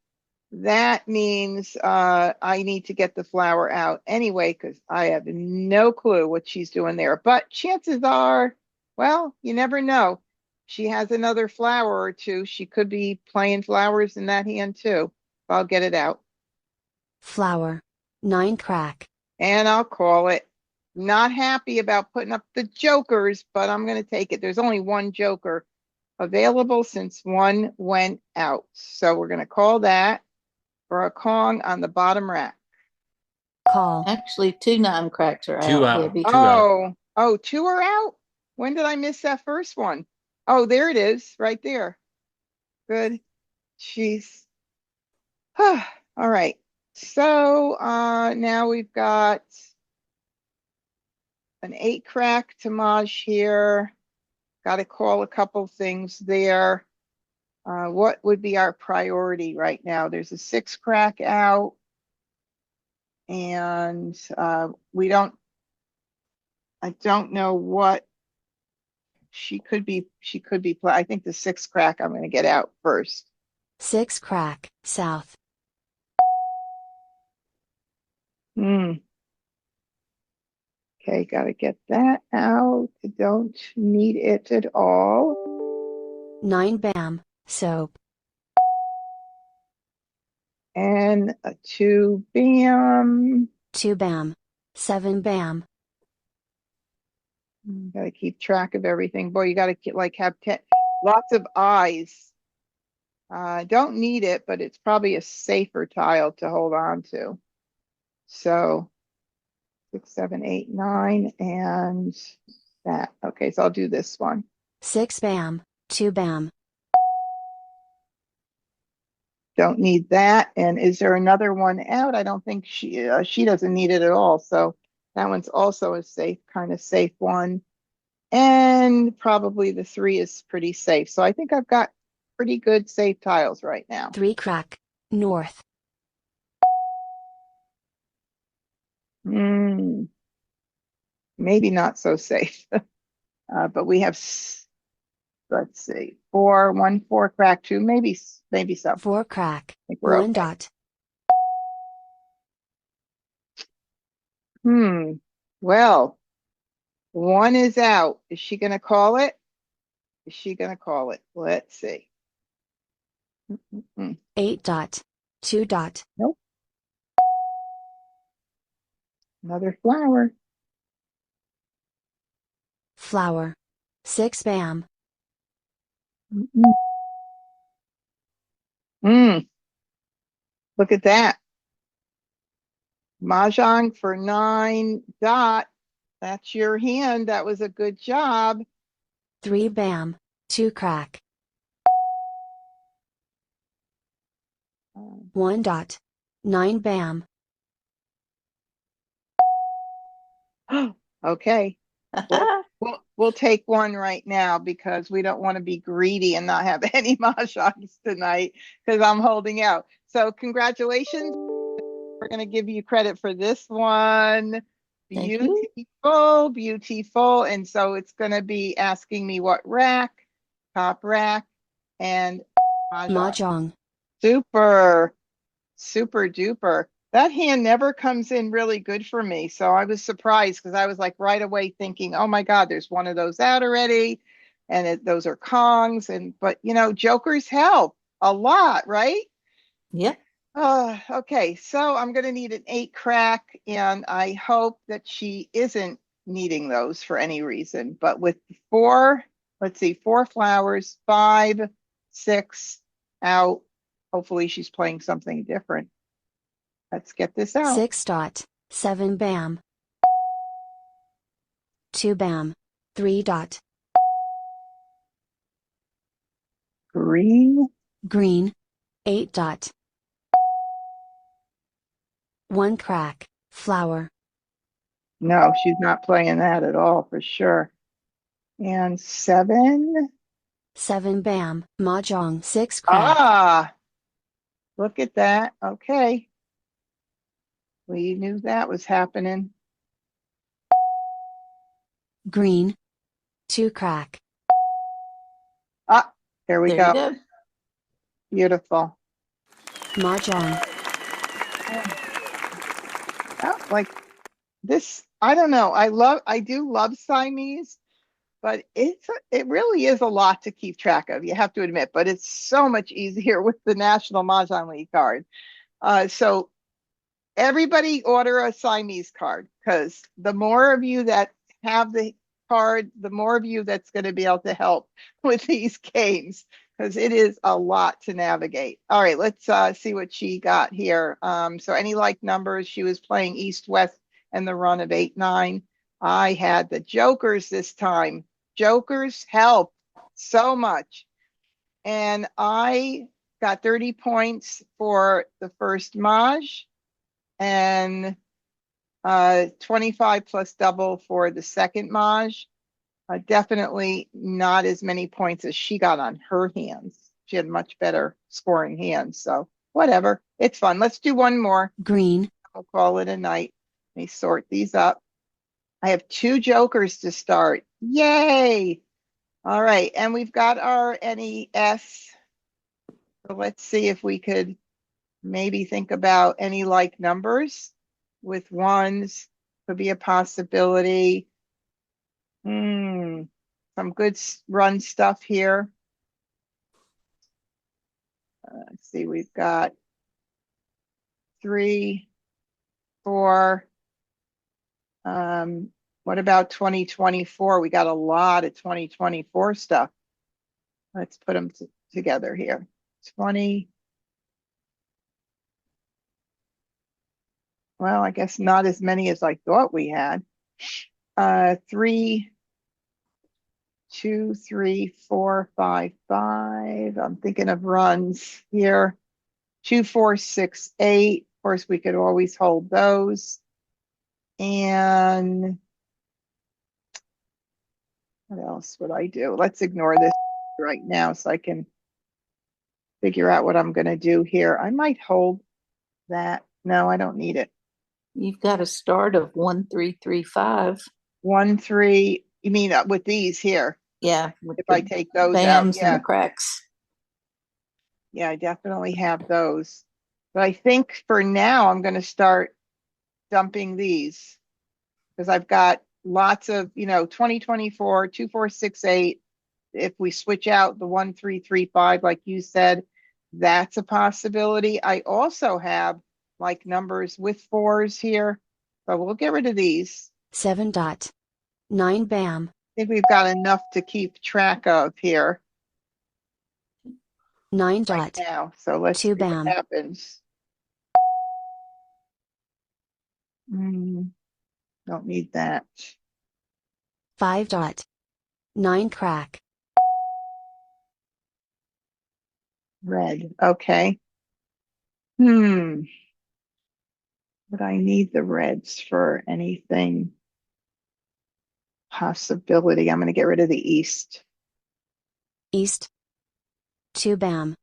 that means I need to get the flower out anyway, because I have no clue what she's doing there. But chances are, well, you never know. She has another flower or two. She could be playing flowers in that hand too. I'll get it out. Flower. 9 crack. And I'll call it. Not happy about putting up the jokers, but I'm going to take it. There's only 1 joker available since 1 went out. So we're going to call that for a Kong on the bottom rack. Call. Actually, 2 9 cracks are 2 out, out. Debbie. 2 out. Oh, 2 are out? When did I miss that first one? Oh, there it is, right there. Good. Jeez. All right. So now we've got an 8 crack to Maj here. Got to call a couple things there. What would be our priority right now? There's a 6 crack out, and I don't know what she could be. I think the 6 crack I'm going to get out first. 6 crack. South. Okay, got to get that out. I don't need it at all. 9 bam. Soap. And a 2 bam. 2 bam. 7 bam. Got to keep track of everything. Boy, you got to like have lots of eyes I don't need it, but it's probably a safer tile to hold on to. So 6, 7, 8, 9, and that. Okay, so I'll do this one. 6 bam, 2 bam, Don't need that. And is there another one out? I don't think she doesn't need it at all. So that one's also a safe, kind of safe one. And probably the 3 is pretty safe. So I think I've got pretty good safe tiles right now. 3 crack, north, Maybe not so safe. But we have, let's see, 4, 1, 4, crack 2, maybe so. 4 crack, I think we're 1 okay. dot, Well, 1 is out. Is she going to call it? Is she going to call it? Let's see. 8 dot, 2 dot, Nope. Another flower. flower, 6 bam, Look at that. Mahjong for 9 dot. That's your hand. That was a good job. 3 bam, 2 crack, 1 dot, 9 bam, Okay. We'll take 1 right now because we don't want to be greedy and not have any mahjongs tonight because I'm holding out. So congratulations. We're going to give you credit for this one. Thank you. Beautiful, beautiful. And so it's going to be asking me what rack, top rack, and Mah mahjong. Jongg, Super, super duper. That hand never comes in really good for me. So I was surprised because I was like right away thinking, oh my God, there's one of those out already. And those are Kongs. But you know, jokers help a lot, right? Yep. Okay, so I'm going to need an 8 crack, and I hope that she isn't needing those for any reason. But with 4, let's see, 4 flowers, 5, 6 out. Hopefully she's playing something different. Let's get this out. 6 dot, 7 bam, 2 bam, 3 dot, Green. green, 8 dot, 1 crack, flower, No, she's not playing that at all for sure. And 7. 7 bam, Mah Jongg, 6 crack, Ah, look at that. Okay. We knew that was happening. green, 2 crack, Ah, there we There you go. go. Beautiful. Mah Jongg, Oh, like this, I don't know. I do love Siamese, but it really is a lot to keep track of. You have to admit, but it's so much easier with the National Mahjong League card. So everybody order a Siamese card because the more of you that have the card, the more of you that's going to be able to help with these games because it is a lot to navigate. All right, let's see what she got here. So any like numbers, she was playing East West and the run of 8, 9. I had the jokers this time. Jokers help so much. And I got 30 points for the first Maj and 25 plus double for the second Maj. Definitely not as many points as she got on her hands. She had much better scoring hands. So whatever, it's fun. Let's do one more. green, We'll call it a night. Let me sort these up. I have 2 jokers to start. Yay! All right, and we've got our NES. So let's see if we could maybe think about any like numbers with ones could be a possibility. Some good run stuff here. Let's see, we've got 3, 4. What about 2024? We got a lot of 2024 stuff. Let's put them together here. 20. Well, I guess not as many as I thought we had. 3, 2, 3, 4, 5, 5. I'm thinking of runs here. 2, 4, 6, 8. Of course, we could always hold those. And what else would I do? Let's ignore this right now so I can figure out what I'm going to do here. I might hold that. No, I don't need it. You've got a start of 1335. 1, 3. You mean with these here? Yeah, with If the I take those out, bams and yeah. the cracks. Yeah, I definitely have those. But I think for now, I'm going to start dumping these because I've got lots of, 2024, 2, 4, 6, 8. If we switch out the 1, 3, 3, 5, like you said, that's a possibility. I also have like numbers with 4s here, but we'll get rid of these. 7 dot. 9 bam. I think we've got enough to keep track of here 9 right dot. now. So let's see 2 what bam. happens. Don't need that. 5 dot. 9 crack. Red. Okay. But I need the reds for anything possibility. I'm going to get rid of the east. East. 2 bam.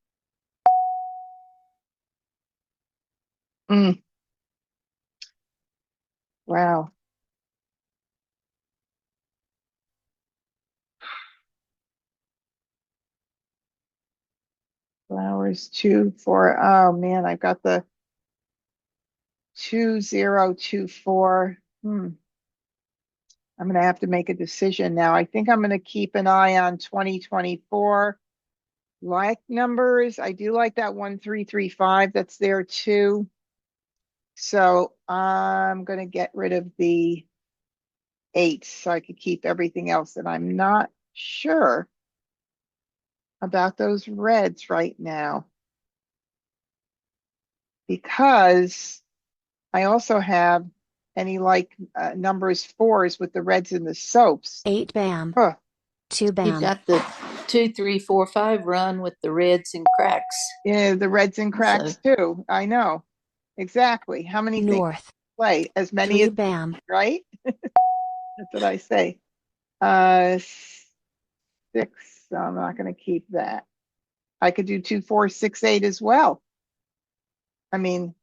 Wow. Flowers 2, 4. Oh man, I've got the 2, 0, 2, 4. I'm going to have to make a decision now. I think I'm going to keep an eye on 2024. Like numbers, I do like that 1, 3, 3, 5 that's there too. So I'm going to get rid of the 8 so I could keep everything else. And I'm not sure about those reds right now because I also have any like numbers 4s with the reds and the soaps. 8 bam. Huh. 2 You've bam. got the 2, 3, 4, 5 run with the reds and cracks. Yeah, the reds and cracks too. I know. Exactly. How many things North. play? As many 3 as, bam. right? That's what I say. 6. So I'm not going to keep that. I could do 2, 4, 6, 8 as well. I mean,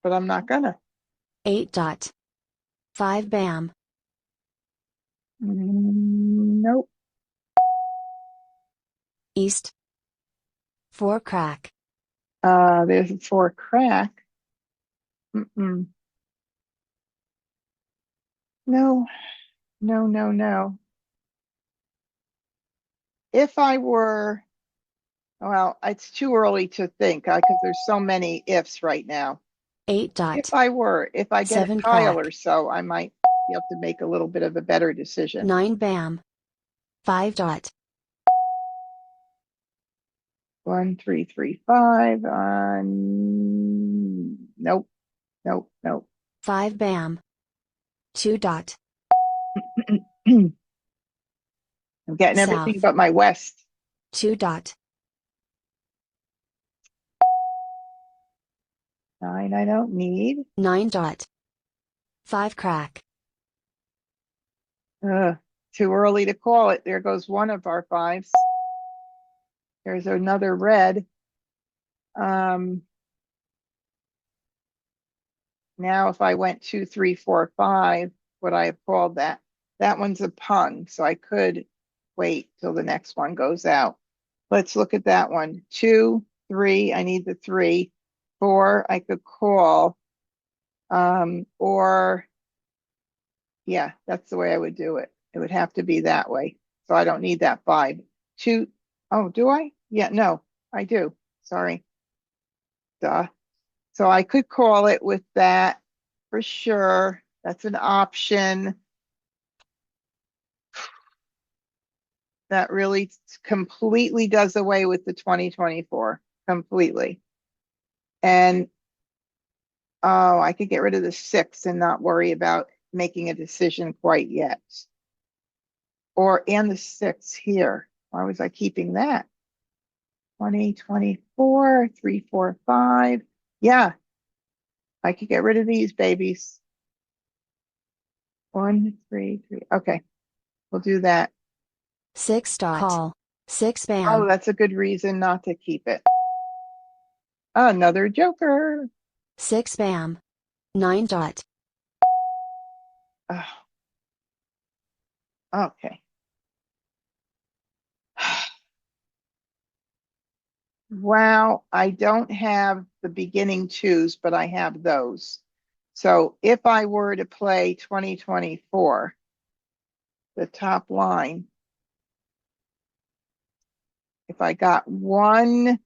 but I'm not gonna. 8 dot. 5 bam. Nope. East. 4 crack. There's a 4 crack. No, no, no, no. If I were, well, it's too early to think because there's so many ifs right now. 8 dot. If I get 7 a tile crack. or so, I might be able to make a little bit of a better decision. 9 bam. 5 dot. 1, 3, 3, 5. Nope, nope, nope. 5 bam. 2 dot. I'm getting everything South. but my west. 2 dot. 9 I don't need. 9 dot. 5 crack. Too early to call it. There goes one of our 5s. There's another red. Now if I went 2, 3, 4, 5, would I have called that? That one's a pun, so I could wait till the next one goes out. Let's look at that one. 2, 3, I need the 3. 4, I could call. Or yeah, that's the way I would do it. It would have to be that way. So I don't need that 5. 2, oh, do I? Yeah, no, I do. Sorry. Duh. So I could call it with that for sure. That's an option. That really completely does away with the 2024, completely. And oh, I could get rid of the 6 and not worry about making a decision quite yet. And the 6 here. Why was I keeping that? 2024, 3, 4, 5. Yeah, I could get rid of these babies. 1, 3, 3. Okay, we'll do that. 6 dot. Call. 6 Oh, bam. that's a good reason not to keep it. Another joker. 6 bam. 9 dot. Oh. Okay. Wow, I don't have the beginning 2s, but I have those. So if I were to play 2024, the top line, if I got one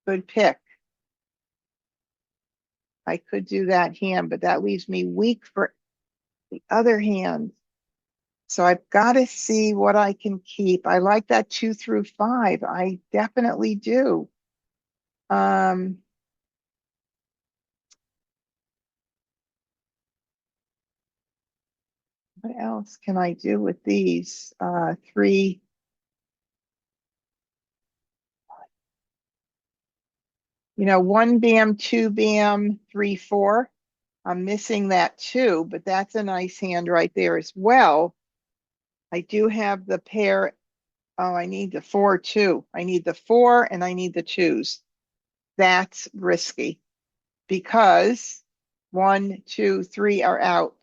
good pick, I could do that hand, but that leaves me weak for the other hand. So I've got to see what I can keep. I like that 2 through 5. I definitely do. What else can I do with these? 3. You know, 1 bam, 2 bam, 3, 4. I'm missing that 2, but that's a nice hand right there as well. I do have the pair. Oh, I need the 4 too. I need the 4 and I need the 2s. That's risky because 1, 2, 3 are out.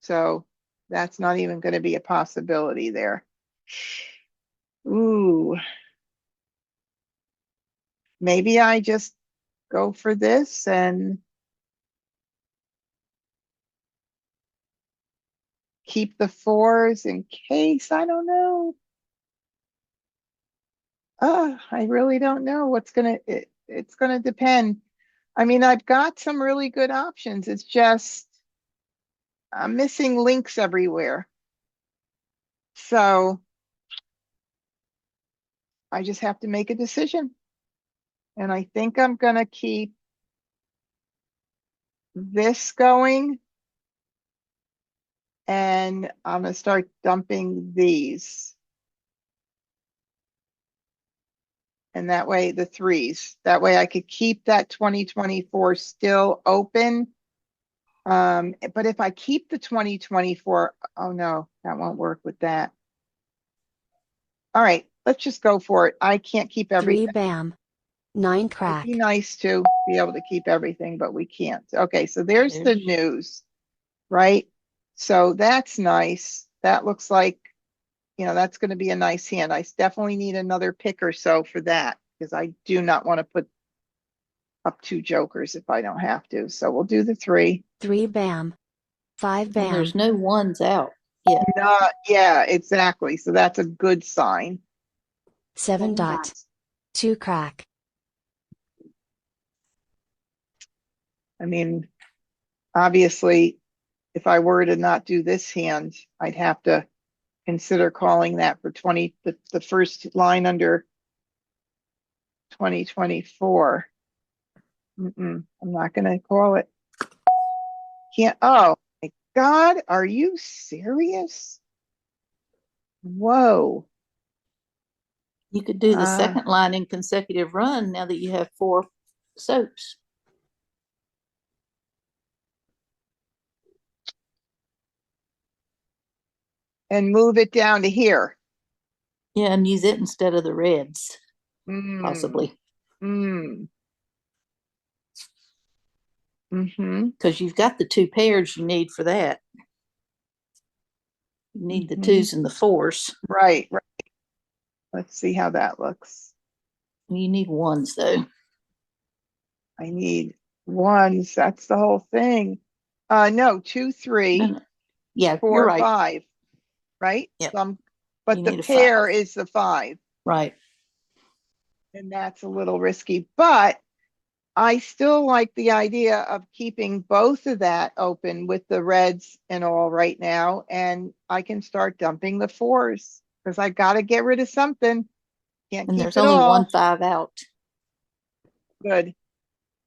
So that's not even going to be a possibility there. Ooh. Maybe I just go for this and keep the 4s in case. I don't know. I really don't know what's it's gonna depend. I mean, I've got some really good options. It's just I'm missing links everywhere. So I just have to make a decision. And I think I'm gonna keep this going. And I'm gonna start dumping these. And that way the 3s. That way I could keep that 2024 still open. But if I keep the 2024, oh no, that won't work with that. All right, let's just go for it. I can't keep 3 everything. bam. 9 It'd crack. be nice to be able to keep everything, but we can't. Okay, so there's the news, right? So that's nice. That looks like, that's going to be a nice hand. I definitely need another pick or so for that because I do not want to put up 2 jokers if I don't have to. So we'll do the 3. 3 bam. 5 And bam. there's no ones out yet. Yeah, exactly. So that's a good sign. 7 dot. 2 crack. I mean, obviously, if I were to not do this hand, I'd have to consider calling that for the first line under 2024. I'm not going to call it. Can't. Oh my God, are you serious? Whoa. You could do the second line in consecutive run now that you have 4 soaps. And move it down to here. Yeah, and use it instead of the reds, possibly. Because you've got the 2 pairs you need for that. You need the 2s and the 4s. Right. Let's see how that looks. You need 1s though. I need 1s. That's the whole thing. No, 2, 3. No. Yeah, 4, you're right. 5. Right? Yep. But the pair is the 5. Right. And that's a little risky, but I still like the idea of keeping both of that open with the reds and all right now, and I can start dumping the 4s because I got to get rid of something. Can't And keep there's it only all. one 5 out. Good.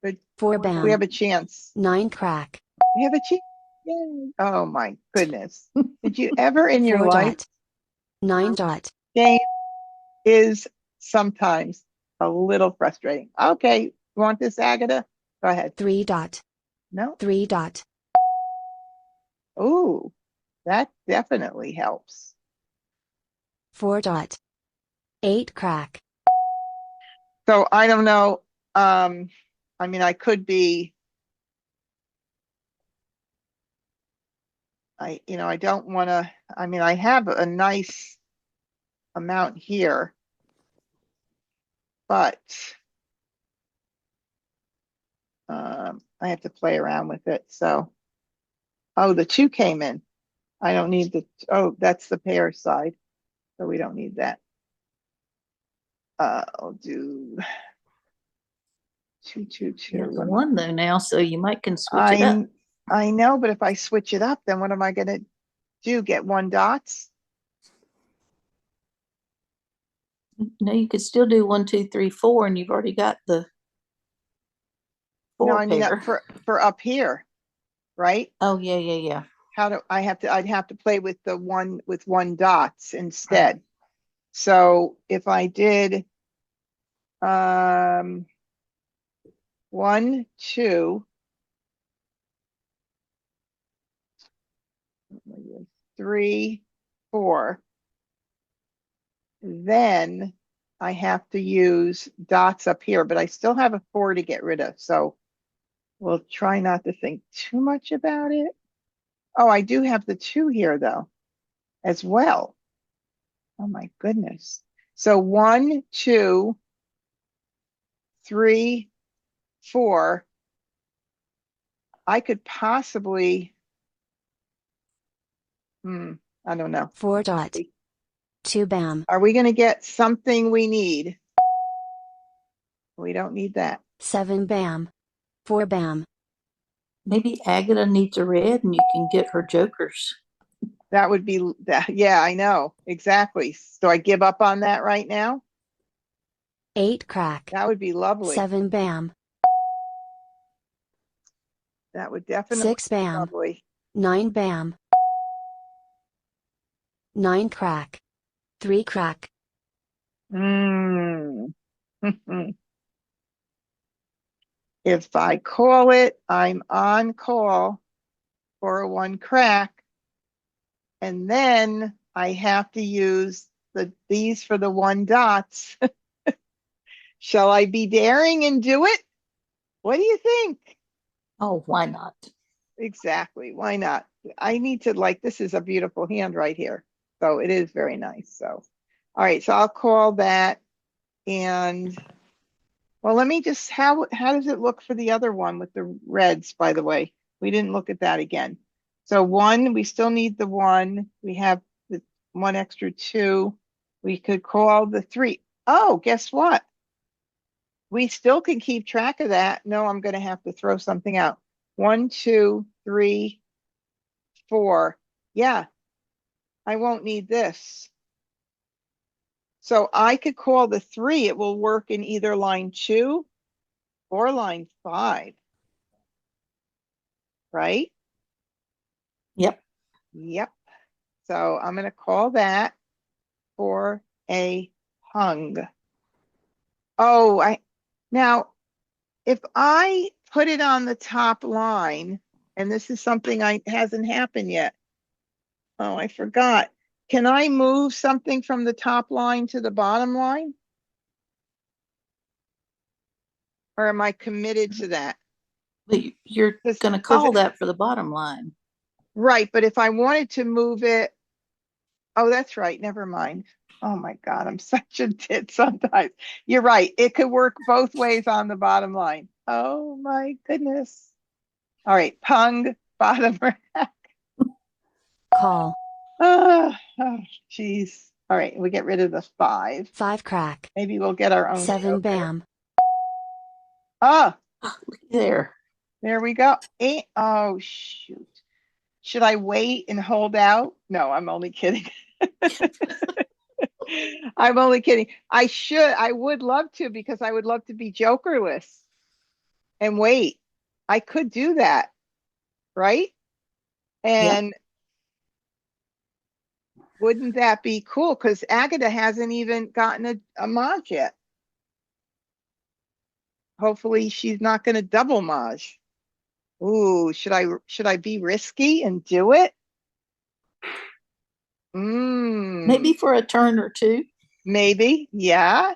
Good. 4 We bam. have a chance. 9 crack. We have a chance. Yay. Oh my goodness. Did you ever in your 4 life, dot. 9 dot. game is sometimes a little frustrating. Okay, you want this, Agatha? Go ahead. 3 dot. No? 3 dot. Ooh, that definitely helps. 4 dot. 8 crack. So I don't know. I mean, I could be, I don't want to, I mean, I have a nice amount here, but I have to play around with it. So, oh, the 2 came in. I don't need oh, that's the pair side. So we don't need that. I'll do 2, 2, 2. You have the 1 though now, so you might can switch it up. I know, but if I switch it up, then what am I going to do? Get 1 dots? No, you could still do 1, 2, 3, 4, and you've already got the No, 4 I mean pair. for up here, right? Oh, yeah. How do I have to? I'd have to play with the 1 dots instead. So if I did 1, 2, 3, 4, then I have to use dots up here, but I still have a 4 to get rid of. So we'll try not to think too much about it. Oh, I do have the 2 here though, as well. Oh my goodness. So 1, 2, 3, 4. I could possibly, I don't know. 4 dot. 2 bam. Are we going to get something we need? We don't need that. 7 bam. 4 bam. Maybe Agatha needs a red and you can get her jokers. That would be that. Yeah, I know. Exactly. So I give up on that right now. 8 crack. That would be lovely. 7 bam. That would definitely 6 be bam. lovely. 9 bam. 9 crack. 3 crack. Mm. If I call it, I'm on call for a 1 crack. And then I have to use these for the 1 dots. Shall I be daring and do it? What do you think? Oh, why not? Exactly. Why not? I need to this is a beautiful hand right here. So it is very nice. So, all right. So I'll call that. And well, let me just, how does it look for the other one with the reds, by the way? We didn't look at that again. So 1, we still need the 1. We have the 1 extra 2. We could call the 3. Oh, guess what? We still can keep track of that. No, I'm going to have to throw something out. 1, 2, 3, 4. Yeah, I won't need this. So I could call the 3. It will work in either line 2 or line 5. Right? Yep. Yep. So I'm going to call that for a hung. Oh, now if I put it on the top line, and this is something hasn't happened yet. Oh, I forgot. Can I move something from the top line to the bottom line? Or am I committed to that? But you're going to Does call it- that for the bottom line. Right, but if I wanted to move it, oh, that's right. Never mind. Oh my God, I'm such a tit sometimes. You're right. It could work both ways on the bottom line. Oh my goodness. All right, pung, bottom rack. Call. Oh, geez. All right, we get rid of the 5. 5 crack. Maybe we'll get our own 7 joker. bam. Ah, There. There we go. Oh, shoot. Should I wait and hold out? No, I'm only kidding. I'm only kidding. I would love to because I would love to be jokerless and wait. I could do that, right? Yeah. And wouldn't that be cool? Because Agatha hasn't even gotten a Maj yet. Hopefully she's not going to double Maj. Ooh, should I be risky and do it? Maybe for a turn or two. Maybe, yeah.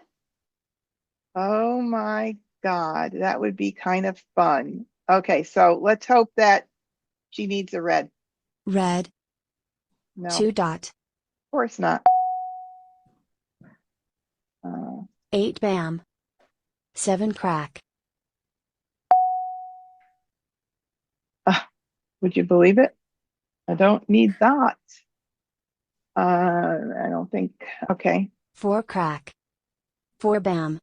Oh my God, that would be kind of fun. Okay, so let's hope that she needs a red. Red. No, 2 of dot. course not. Uh, 8 bam. 7 crack. would you believe it? I don't need dots. I don't think. Okay. 4 crack. 4 bam.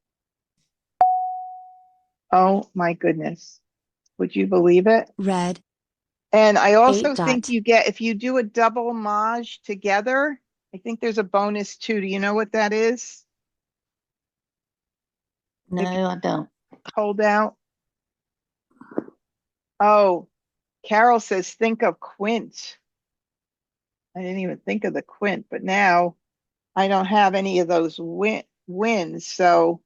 Oh my goodness. Would you believe it? Red. And I 8 also dot. think you get, if you do a double Maj together, I think there's a bonus too. Do you know what that is? No, If you I don't. hold out. Oh, Carol says, think of Quint. I didn't even think of the Quint, but now I don't have any of those wins. So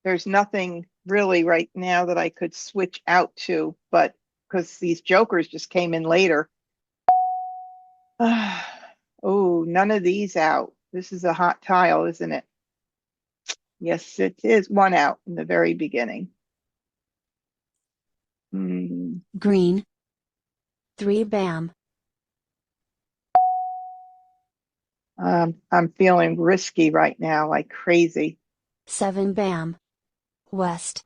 there's nothing really right now that I could switch out to, but because these jokers just came in later. Oh, none of these out. This is a hot tile, isn't it? Yes, it is. One out in the very beginning. Green. 3 bam. I'm feeling risky right now, like crazy. 7 bam. West.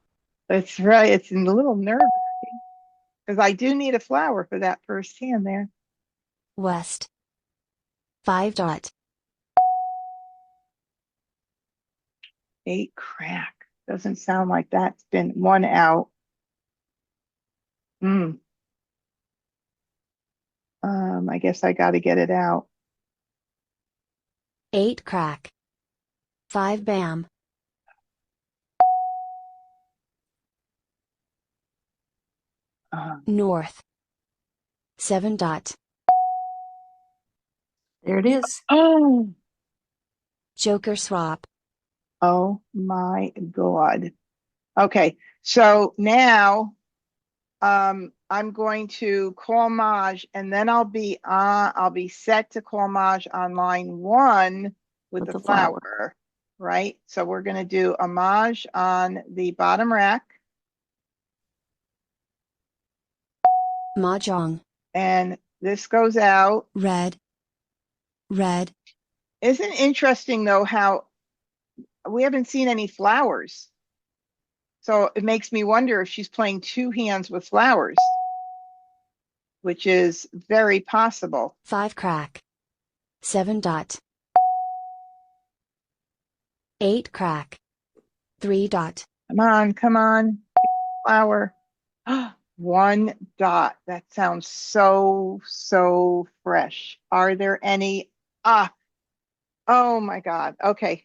That's right. It's a little nerve-wracking because I do need a flower for that first hand there. West. 5 dot. 8 crack. Doesn't sound like that's been one out. I guess I got to get it out. 8 crack. 5 bam. North. 7 dot. There it is. Oh, Joker swap. oh my God. Okay, so now I'm going to call Maj, and then I'll be set to call Maj on line 1 with the flower, right? So we're going to do a Maj on the bottom rack. Mah Jongg. And this goes out. Red. Red. Isn't it interesting though how we haven't seen any flowers? So it makes me wonder if she's playing 2 hands with flowers, which is very possible. 5 crack. 7 dot. 8 crack. 3 dot. Come on, flower. 1 dot. That sounds so fresh. Are there any? Oh my God. Okay,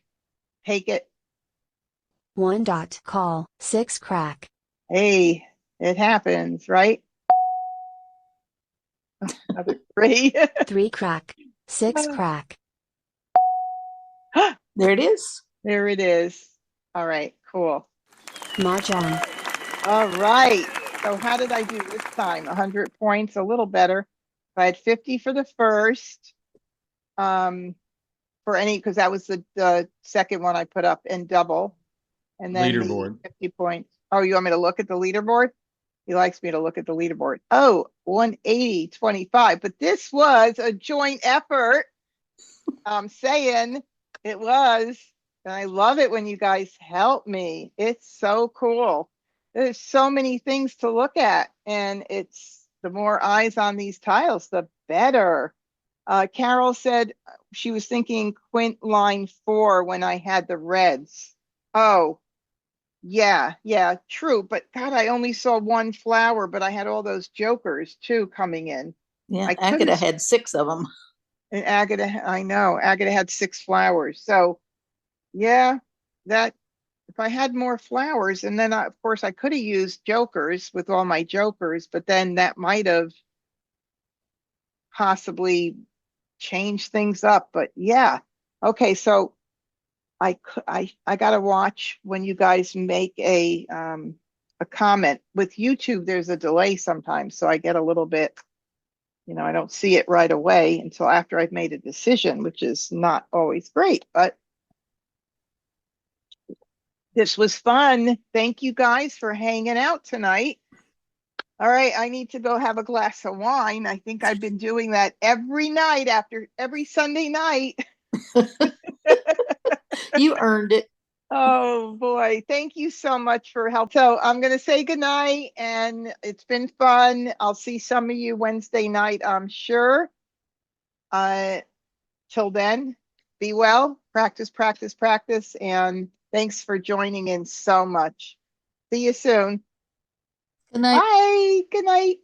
take it. 1 dot. Call. 6 crack. Hey, it happens, right? Another 3. 3 crack. 6 crack. There it is. There it is. All right, cool. Mah Jongg. All right. So how did I do this time? 100 points, a little better. I had 50 for the first. For any, because that was the second one I put up in double. And then Leaderboard. the 50 points. Oh, you want me to look at the leaderboard? He likes me to look at the leaderboard. Oh, 180.25. But this was a joint effort. I'm saying it was. And I love it when you guys help me. It's so cool. There's so many things to look at. And it's the more eyes on these tiles, the better. Carol said she was thinking Quint line 4 when I had the reds. Oh, Yeah, true. But God, I only saw one flower, but I had all those jokers too coming in. Yeah, I Agata couldn't, had 6 of them. and Agata, I know, Agata had 6 flowers. So yeah, that if I had more flowers, and then of course I could have used jokers with all my jokers, but then that might have possibly changed things up. But yeah, okay, so I gotta watch when you guys make a comment. With YouTube, there's a delay sometimes, so I get a little bit, I don't see it right away until after I've made a decision, which is not always great, but this was fun. Thank you guys for hanging out tonight. All right, I need to go have a glass of wine. I think I've been doing that every night after every Sunday night. You earned it. Oh boy, thank you so much for help. So I'm going to say goodnight, and it's been fun. I'll see some of you Wednesday night, I'm sure. Uh, till then, be well, practice, practice, practice, and thanks for joining in so much. See you soon. Good night. Bye. Good night.